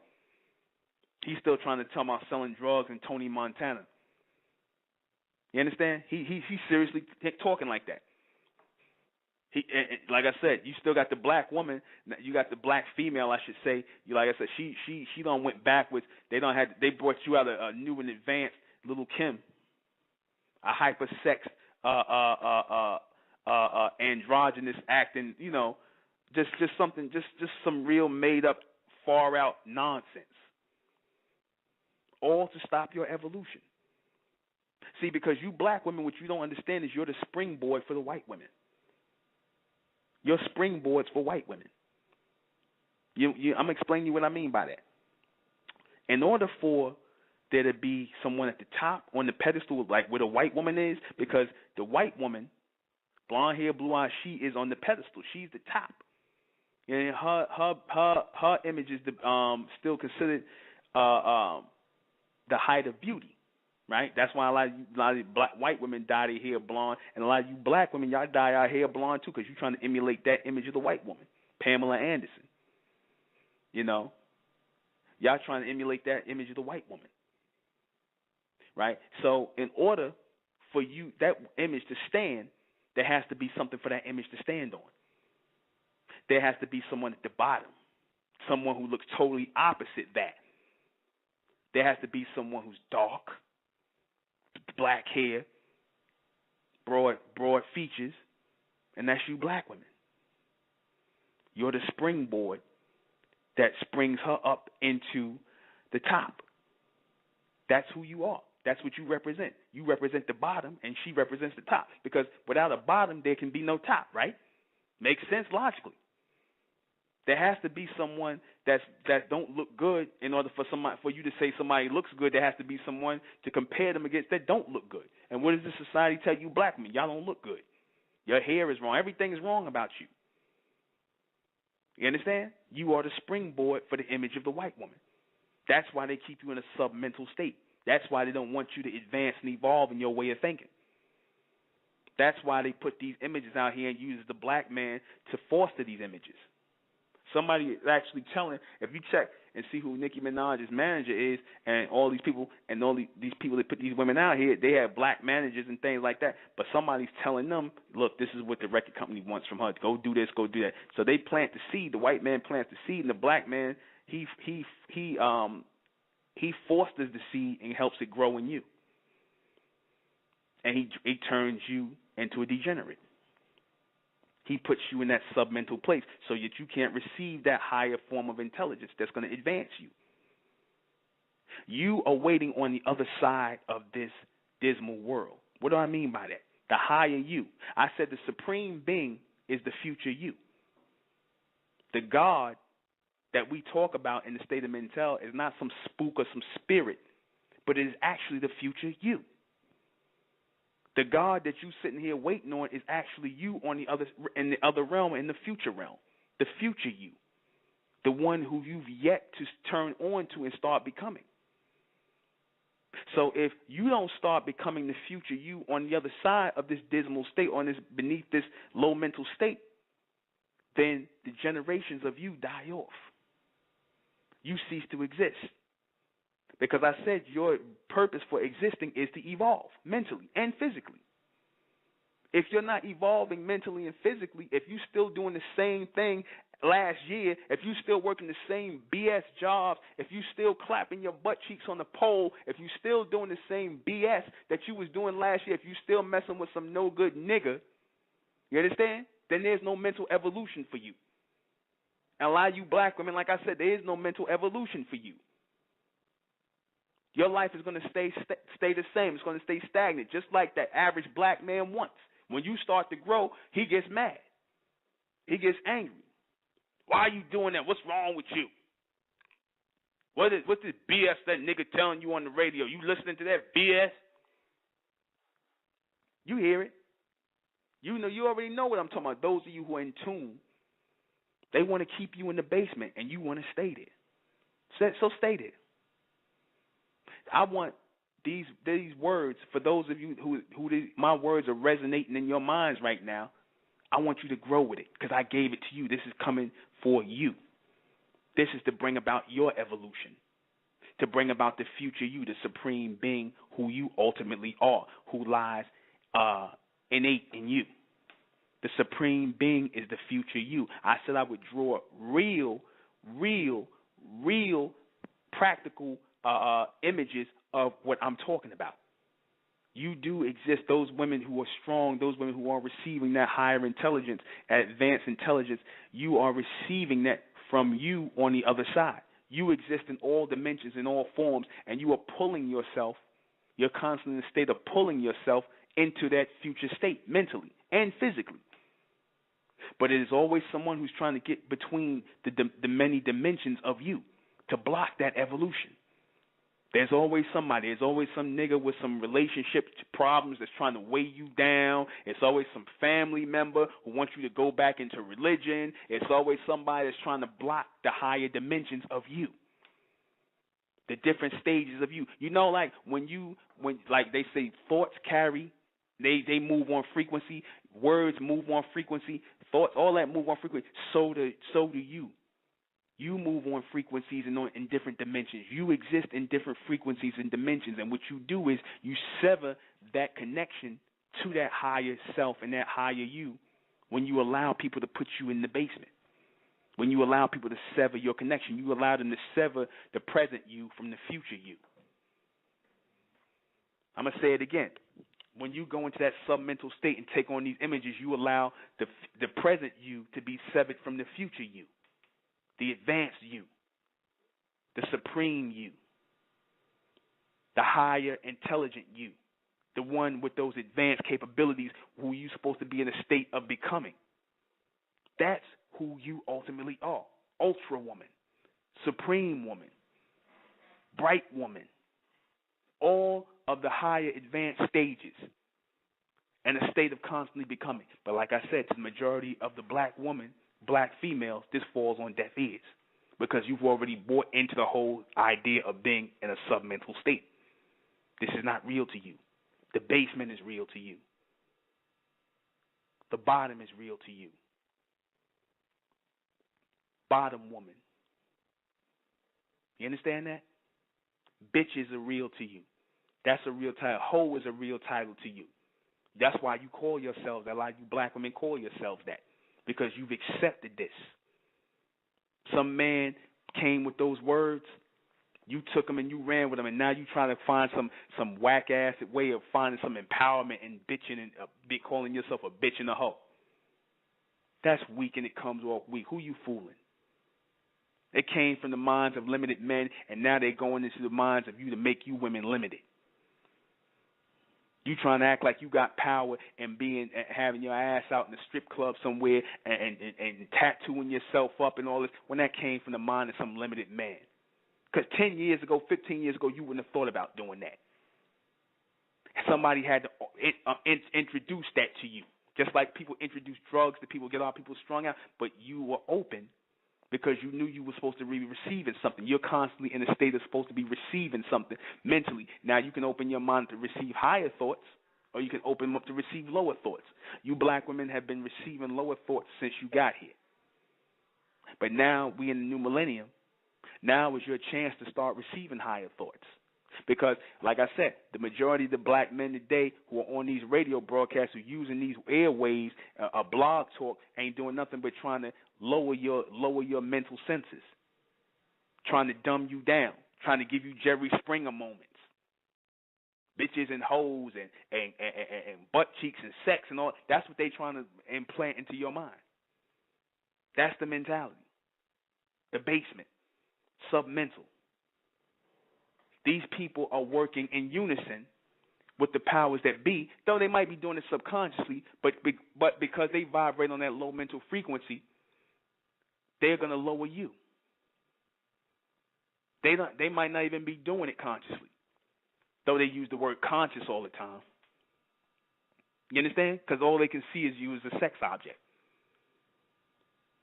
He's still trying to tell about selling drugs in Tony Montana. You understand? He's seriously talking like that. Like I said, you still got the black woman. You got the black female, I should say. Like I said, she done went backwards. They brought you out a new and advanced Little Kim, a hypersex, androgynous acting. Just some real made up, far out nonsense. All to stop your evolution. See, because you black women, what you don't understand is you're the springboard for the white women. You're springboards for white women. I'm explaining to you what I mean by that. In order for there to be someone at the top on the pedestal, like where the white woman is, because the white woman, blonde hair, blue eyes, she is on the pedestal. She's the top. And her image is still considered the height of beauty, right? That's why a lot of white women dye their hair blonde, and a lot of you black women, y'all dye our hair blonde too, because you're trying to emulate that image of the white woman, Pamela Anderson. Y'all trying to emulate that image of the white woman, right? So in order for that image to stand, there has to be something for that image to stand on. There has to be someone at the bottom, someone who looks totally opposite that. There has to be someone who's dark, black hair, broad features, and that's you black women. You're the springboard that springs her up into the top. That's who you are. That's what you represent. You represent the bottom, and she represents the top. Because without a bottom, there can be no top, right? Makes sense logically. There has to be someone that don't look good in order for you to say somebody looks good. There has to be someone to compare them against that don't look good. And what does this society tell you, black men? Y'all don't look good. Your hair is wrong. Everything is wrong about you. You understand? You are the springboard for the image of the white woman. That's why they keep you in a submental state. That's why they don't want you to advance and evolve in your way of thinking. That's why they put these images out here and use the black man to foster these images. Somebody is actually telling, if you check and see who Nicki Minaj's manager is and all these people and all these people that put these women out here, they have black managers and things like that. But somebody's telling them, look, this is what the record company wants from her. Go do this, go do that. So they plant the seed. The white man plants the seed, and the black man, he fosters the seed and helps it grow in you. And he turns you into a degenerate. He puts you in that submental place so that you can't receive that higher form of intelligence that's going to advance you. You are waiting on the other side of this dismal world. What do I mean by that? The higher you. I said the supreme being is the future you. The God that we talk about in the state of Mentel is not some spook or some spirit, but it is actually the future you. The God that you sitting here waiting on is actually you in the other realm, in the future realm, the future you, the one who you've yet to turn on to and start becoming. So if you don't start becoming the future you on the other side of this dismal state, beneath this low mental state, then the generations of you die off. You cease to exist. Because I said your purpose for existing is to evolve mentally and physically. If you're not evolving mentally and physically, if you're still doing the same thing last year, if you're still working the same BS jobs, if you're still clapping your butt cheeks on the pole, if you're still doing the same BS that you was doing last year, if you're still messing with some no good nigga, you understand? Then there's no mental evolution for you. And a lot of you black women, like I said, there is no mental evolution for you. Your life is going to stay the same. It's going to stay stagnant, just like that average black man wants. When you start to grow, he gets mad. He gets angry. Why are you doing that? What's wrong with you? What's this BS that nigga telling you on the radio? You listening to that BS? You hear it. You know, you already know what I'm talking about. Those of you who are in tune, they want to keep you in the basement, and you want to stay there. So stay there. I want these words, for those of you who my words are resonating in your minds right now, I want you to grow with it because I gave it to you. This is coming for you. This is to bring about your evolution, to bring about the future you, the supreme being who you ultimately are, who lies innate in you. The supreme being is the future you. I said I would draw real practical images of what I'm talking about. You do exist. Those women who are strong, those women who are receiving that higher intelligence, advanced intelligence, you are receiving that from you on the other side. You exist in all dimensions, in all forms, and you are pulling yourself, you're constantly in a state of pulling yourself into that future state mentally and physically. But it is always someone who's trying to get between the many dimensions of you to block that evolution. There's always somebody. There's always some nigga with some relationship problems that's trying to weigh you down. It's always some family member who wants you to go back into religion. It's always somebody that's trying to block the higher dimensions of you, the different stages of you. You know, like when like they say, thoughts carry, they move on frequency. Words move on frequency. Thoughts, all that move on frequency. So do you. You move on frequencies and in different dimensions. You exist in different frequencies and dimensions, and what you do is you sever that connection to that higher self and that higher you when you allow people to put you in the basement. When you allow people to sever your connection, you allow them to sever the present you from the future you. I'm going to say it again. When you go into that submental state and take on these images, you allow the present you to be severed from the future you. The advanced you, the supreme you, the higher intelligent you, the one with those advanced capabilities who you're supposed to be in a state of becoming. That's who you ultimately are. ultra woman, supreme woman, bright woman, all of the higher advanced stages and a state of constantly becoming. But like I said, to the majority of the black woman, black females, this falls on deaf ears because you've already bought into the whole idea of being in a submental state. This is not real to you. The basement is real to you. The bottom is real to you. Bottom woman. You understand that? Bitches are real to you. That's a real title. Hoe is a real title to you. That's why you call yourselves that. A lot of you black women call yourselves that because you've accepted this. Some man came with those words. You took them and you ran with them, and now you trying to find some whack-ass way of finding some empowerment and bitching and calling yourself a bitch and a hoe. That's weak, and it comes off weak. Who you fooling? It came from the minds of limited men, and now they're going into the minds of you to make you women limited. You trying to act like you got power and having your ass out in the strip club somewhere and tattooing yourself up and all this when that came from the mind of some limited man. Because 10 years ago, 15 years ago, you wouldn't have thought about doing that. Somebody had to introduce that to you. Just like people introduce drugs to people, get all people strung out, but you were open because you knew you were supposed to be receiving something. You're constantly in a state of supposed to be receiving something mentally. Now you can open your mind to receive higher thoughts, or you can open them up to receive lower thoughts. You black women have been receiving lower thoughts since you got here. But now we in the new millennium. Now is your chance to start receiving higher thoughts. Because, like I said, the majority of the black men today who are on these radio broadcasts, who are using these airwaves, a blog talk, ain't doing nothing but trying to lower your mental senses, trying to dumb you down, trying to give you Jerry Springer moments, bitches and hoes and butt cheeks and sex and all. That's what they trying to implant into your mind. That's the mentality, the basement. Submental. These people are working in unison with the powers that be, though they might be doing it subconsciously, but because they vibrate on that low mental frequency, they're going to lower you. They might not even be doing it consciously, though they use the word conscious all the time. You understand? Because all they can see is you as a sex object.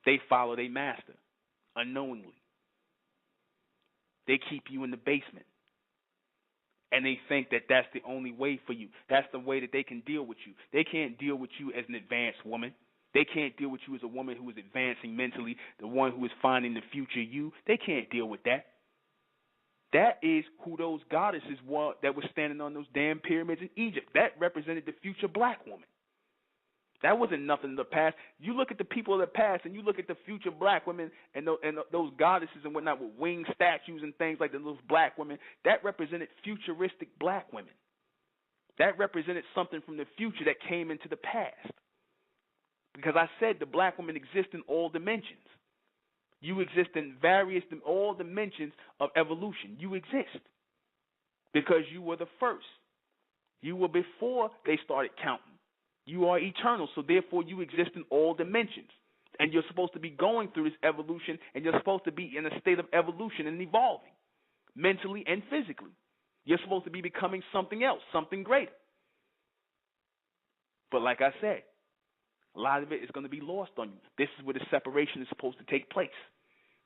They follow their master unknowingly. They keep you in the basement. And they think that that's the only way for you. That's the way that they can deal with you. They can't deal with you as an advanced woman. They can't deal with you as a woman who is advancing mentally, the one who is finding the future you. They can't deal with that. That is who those goddesses were that were standing on those damn pyramids in Egypt. That represented the future black woman. That wasn't nothing in the past. You look at the people of the past and you look at the future black women and those goddesses and whatnot with winged statues and things like those black women. That represented futuristic black women. That represented something from the future that came into the past. Because I said the black woman exists in all dimensions. You exist in all dimensions of evolution. You exist because you were the first. You were before they started counting. You are eternal, so therefore you exist in all dimensions. And you're supposed to be going through this evolution, and you're supposed to be in a state of evolution and evolving, mentally and physically. You're supposed to be becoming something else, something greater. But like I said, a lot of it is going to be lost on you. This is where the separation is supposed to take place.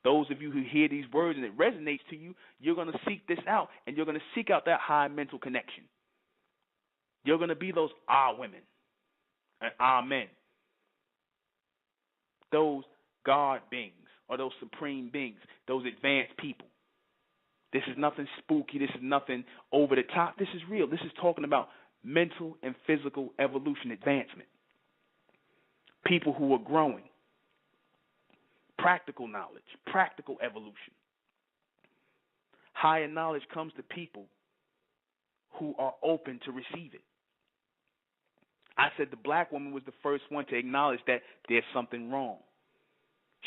Those of you who hear these words and it resonates to you, you're going to seek this out, and you're going to seek out that high mental connection. You're going to be those women. And amen. Those God beings or those supreme beings, those advanced people. This is nothing spooky. This is nothing over the top. This is real. This is talking about mental and physical evolution advancement. People who are growing. Practical knowledge, practical evolution. Higher knowledge comes to people who are open to receive it. I said the black woman was the first one to acknowledge that there's something wrong.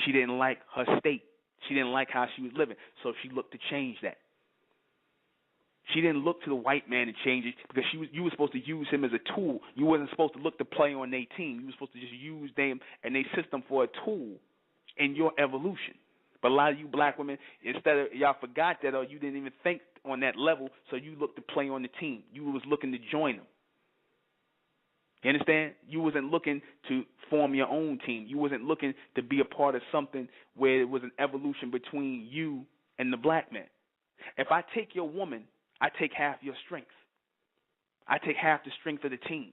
She didn't like her state. She didn't like how she was living, so she looked to change that. She didn't look to the white man to change it because you were supposed to use him as a tool. You wasn't supposed to look to play on their team. You were supposed to just use them and their system for a tool in your evolution. But a lot of you black women, instead of, y'all forgot that, or you didn't even think on that level, so you looked to play on the team. You was looking to join them. You understand? You wasn't looking to form your own team. You wasn't looking to be a part of something where it was an evolution between you and the black man. If I take your woman, I take half your strength. I take half the strength of the team.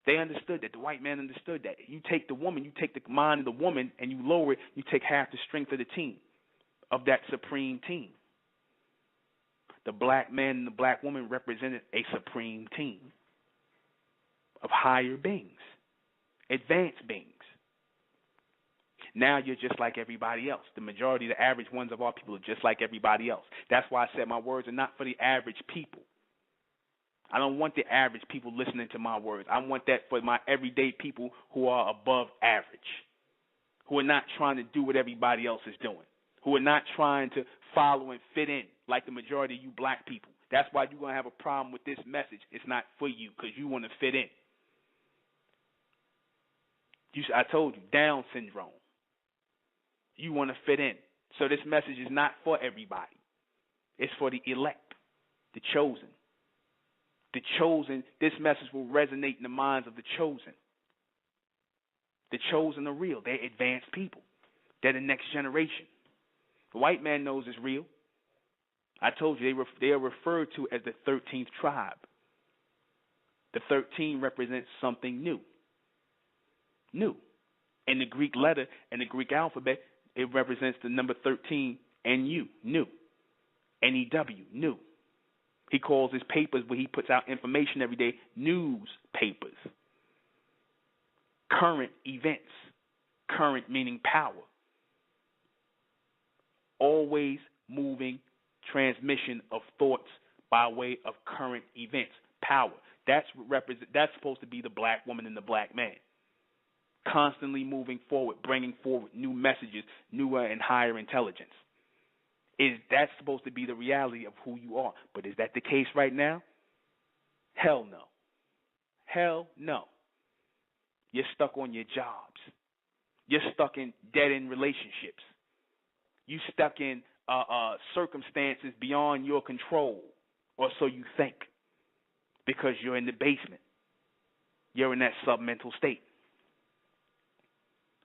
They understood that. The white man understood that. You take the woman, you take the mind of the woman, and you lower it, you take half the strength of the team, of that supreme team. The black man and the black woman represented a supreme team of higher beings, advanced beings. Now you're just like everybody else. The majority, the average ones of our people are just like everybody else. That's why I said my words are not for the average people. I don't want the average people listening to my words. I want that for my everyday people who are above average, who are not trying to do what everybody else is doing, who are not trying to follow and fit in like the majority of you black people. That's why you're going to have a problem with this message. It's not for you because you want to fit in. I told you, Down syndrome. You want to fit in. So this message is not for everybody. It's for the elect, the chosen. The chosen, this message will resonate in the minds of the chosen. The chosen are real. They're advanced people. They're the next generation. The white man knows it's real. I told you they are referred to as the 13th tribe. The 13 represents something new. New. In the Greek letter and the Greek alphabet, it represents the number 13 and U, new. N-E-W, new. He calls his papers where he puts out information every day, newspapers. Current events. Current meaning power. Always moving transmission of thoughts by way of current events. Power. That's supposed to be the black woman and the black man. Constantly moving forward, bringing forward new messages, newer and higher intelligence. That's supposed to be the reality of who you are. But is that the case right now? Hell no. Hell no. You're stuck on your jobs. You're stuck in dead-end relationships. You're stuck in circumstances beyond your control, or so you think, because you're in the basement. You're in that submental state.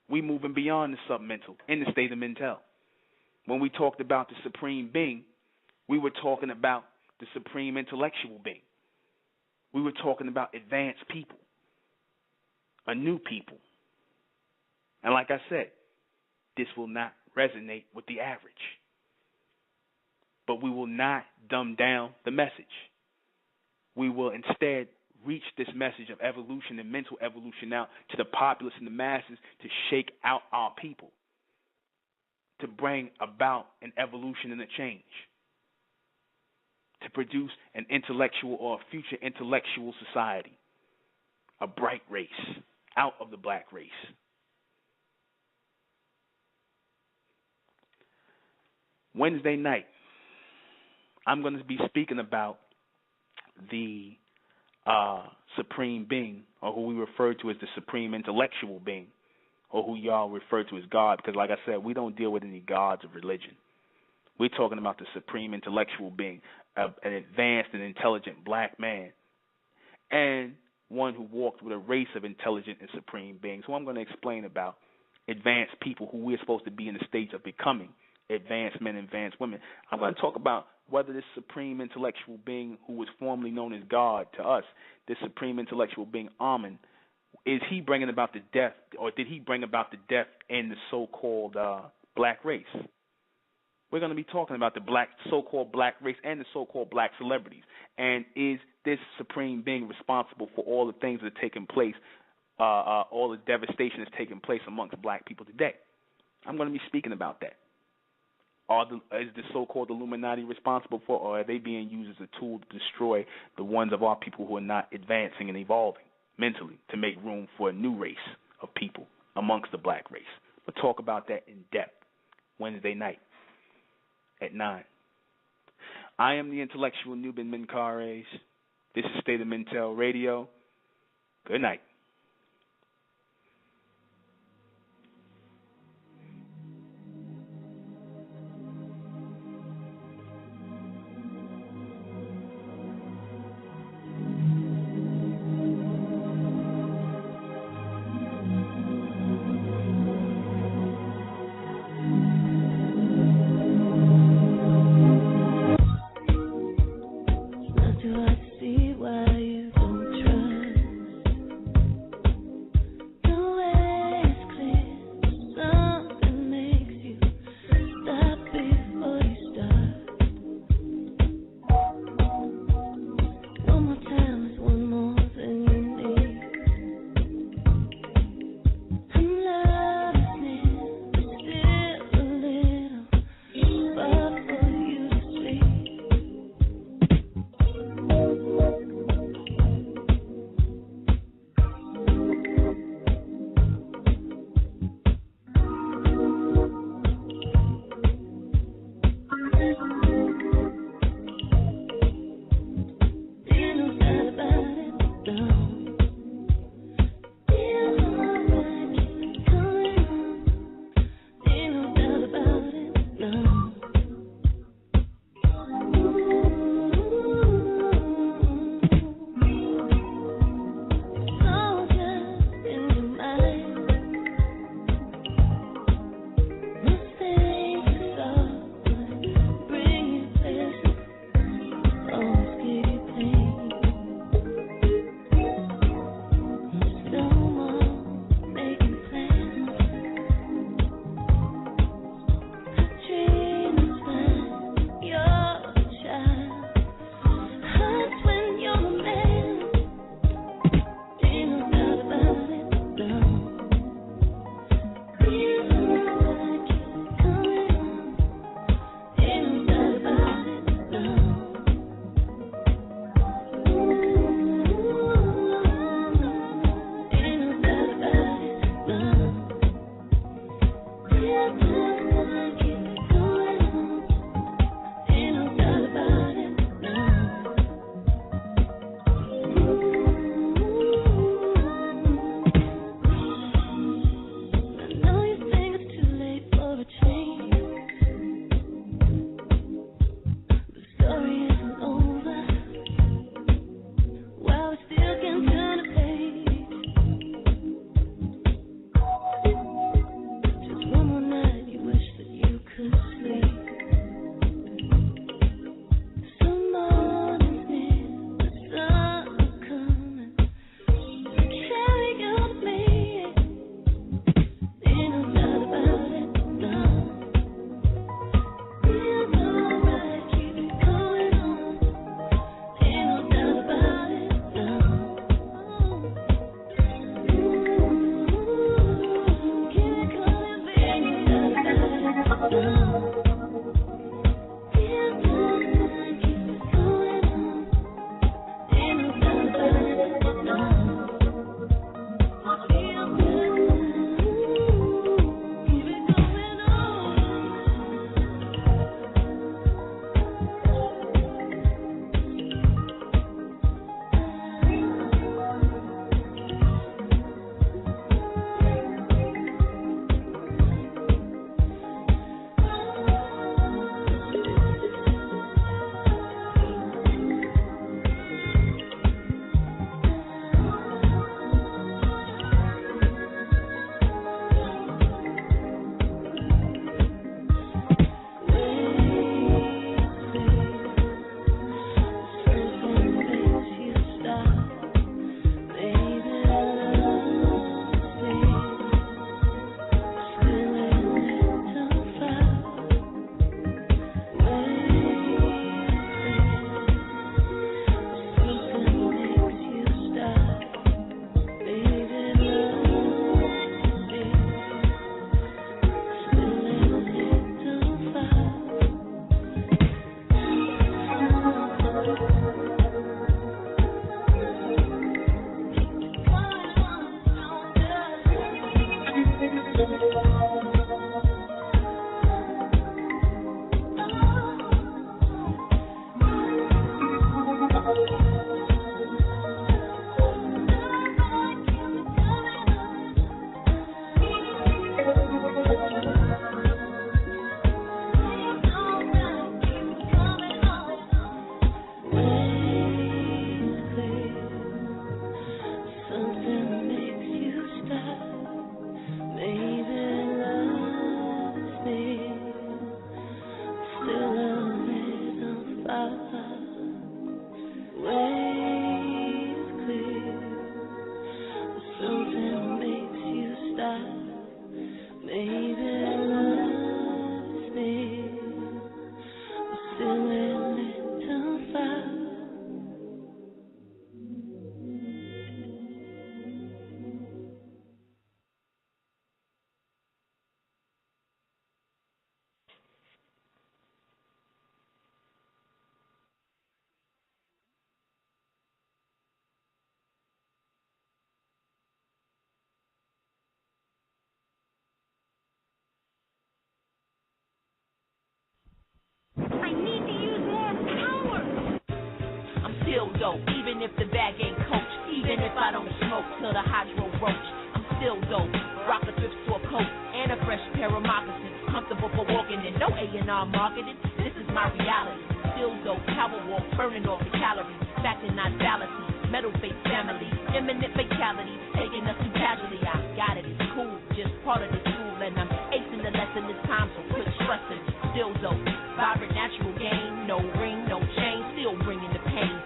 We moving beyond the submental, in the state of mental. When we talked about the supreme being, we were talking about the supreme intellectual being. We were talking about advanced people, a new people. And like I said, this will not resonate with the average. But we will not dumb down the message. We will instead reach this message of evolution and mental evolution out to the populace and the masses to shake out our people, to bring about an evolution and a change, to produce an intellectual or a future intellectual society, a bright race out of the black race. Wednesday night, I'm going to be speaking about the supreme being, or who we refer to as the supreme intellectual being, or who y'all refer to as God, because like I said, we don't deal with any gods of religion. We're talking about the supreme intellectual being, an advanced and intelligent black man, and one who walked with a race of intelligent and supreme beings, who I'm going to explain about, advanced people who we're supposed to be in the stage of becoming, advanced men and advanced women. I'm going to talk about whether this supreme intellectual being, who was formerly known as God to us, this supreme intellectual being, Amen, is he bringing about the death, or did he bring about the death in the so-called black race? We're going to be talking about the so-called black race and the so-called black celebrities. And is this supreme being responsible for all the things that are taking place, all the devastation that's taking place amongst black people today? I'm going to be speaking about that. Is the so-called Illuminati responsible for, or are they being used as a tool to destroy the ones of our people who are not advancing and evolving mentally to make room for a new race of people amongst the black race? We'll talk about that in depth Wednesday night at 9. I am the intellectual Nuben Menkares. This is State of Mentel Radio. Good night. Dope, even if the bag ain't coach, even if I don't smoke till the hydro roach, I'm still dope. Rock a thrift store coat and a fresh pair of moccasins, comfortable for walking in, no A&R marketing. This is my reality. Still dope, power walk, burning off the calories, fact and not fallacy. Metal face family, imminent fatality, taking us to casualty. I got it, it's cool, just part of the school, and I'm acing the lesson this time, so quit stressing. Still dope, vibrant natural game, no ring, no chain, still bringing the pain.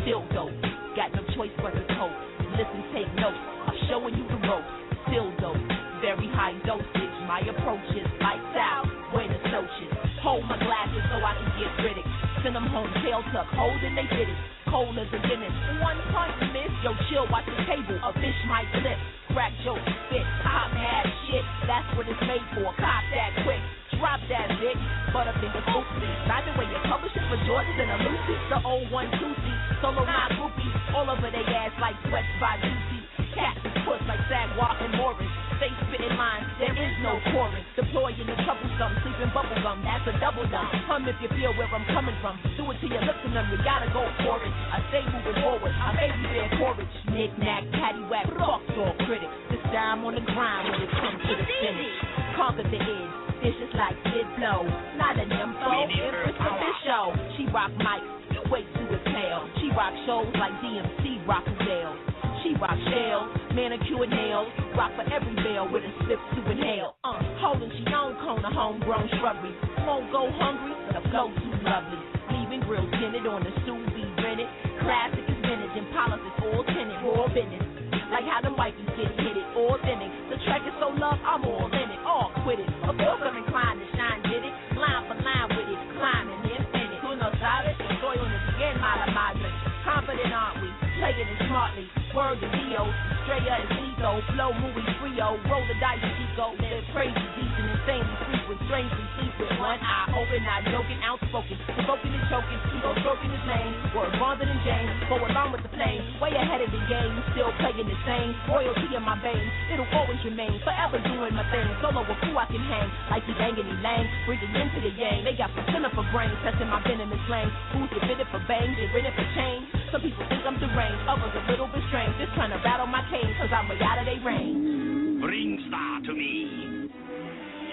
Still dope, got no choice but to cope. Listen, take notes, I'm showing you the ropes. Still dope, very high dosage. My approach is lights out, buenas noches. Hold my glasses so I can get rid of it. Send them home, tail tuck, holding they fitted. Cold as a dentist, one punch miss. Yo, chill, watch the table, a fish might slip. Crack jokes, spit, hot mad shit. That's what it's made for, cop that quick. Drop that bitch, butterfinger oopsie. Neither way you publish it for Jordans and a Lucy. The old 1-2C, solo not groupie. All over they ass like sweats by Lucy. Cats and puss like Sagwalk and Morris. Stay spitting lines, there is no chorus. Deploying the troublesome, sleeping bubblegum, that's a double dumb. Hum if you feel where I'm coming from. Do it to your lips and them, you gotta go for it. I stay moving forward, I baby bear porridge. Knick-knack, paddywhack, fuck your critics. This time on the grind when it comes to the finish. Conquer the edge. Dishes like Sid Blow, not an info, it's a fish show. She rock mics, you wait to exhale. She rock shows like DMC, rock Adele. She rock shells, manicure nails, rock for every bell with a slip to inhale. Holding she own cone of homegrown shrubbery. Won't go hungry, but the flow too lovely. Leaving grills tinted on the sous vide rented. Classic is vintage and polish is all tinted, raw business. Like how them wifeys get hit it, authentic. The track is so love, I'm all in it, all quit it. Of course I'm inclined to shine, did it. Line for line with it, climbing infinite. Tú no sabes, estoy on it bien, mala madre. Confident aren't we? Playing it smartly. Word to Dio, Straya and Lito, flow movie trio, roll the dice, Chico. They're crazy, decent, insanely frequent, strangely sleeping. one eye open, not joking, outspoken, provoking and choking, ego stroking his name, word bonder than James, go along with the flame, way ahead of the game, still playing the same, royalty in my veins, it'll always remain, forever doing my thing, solo with who I can hang, like he banging and lang, bringing into the yang, they got percent for brains, testing my venomous lane, who's get fitted for bang, get rid of for change, some people think I'm deranged, others a little bit strange, just trying to rattle my cane, cause I'm way out of their range. Bring Star to me.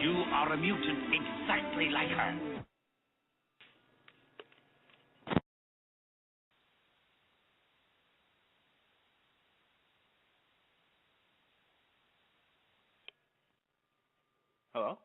You are a mutant exactly like her. Hello?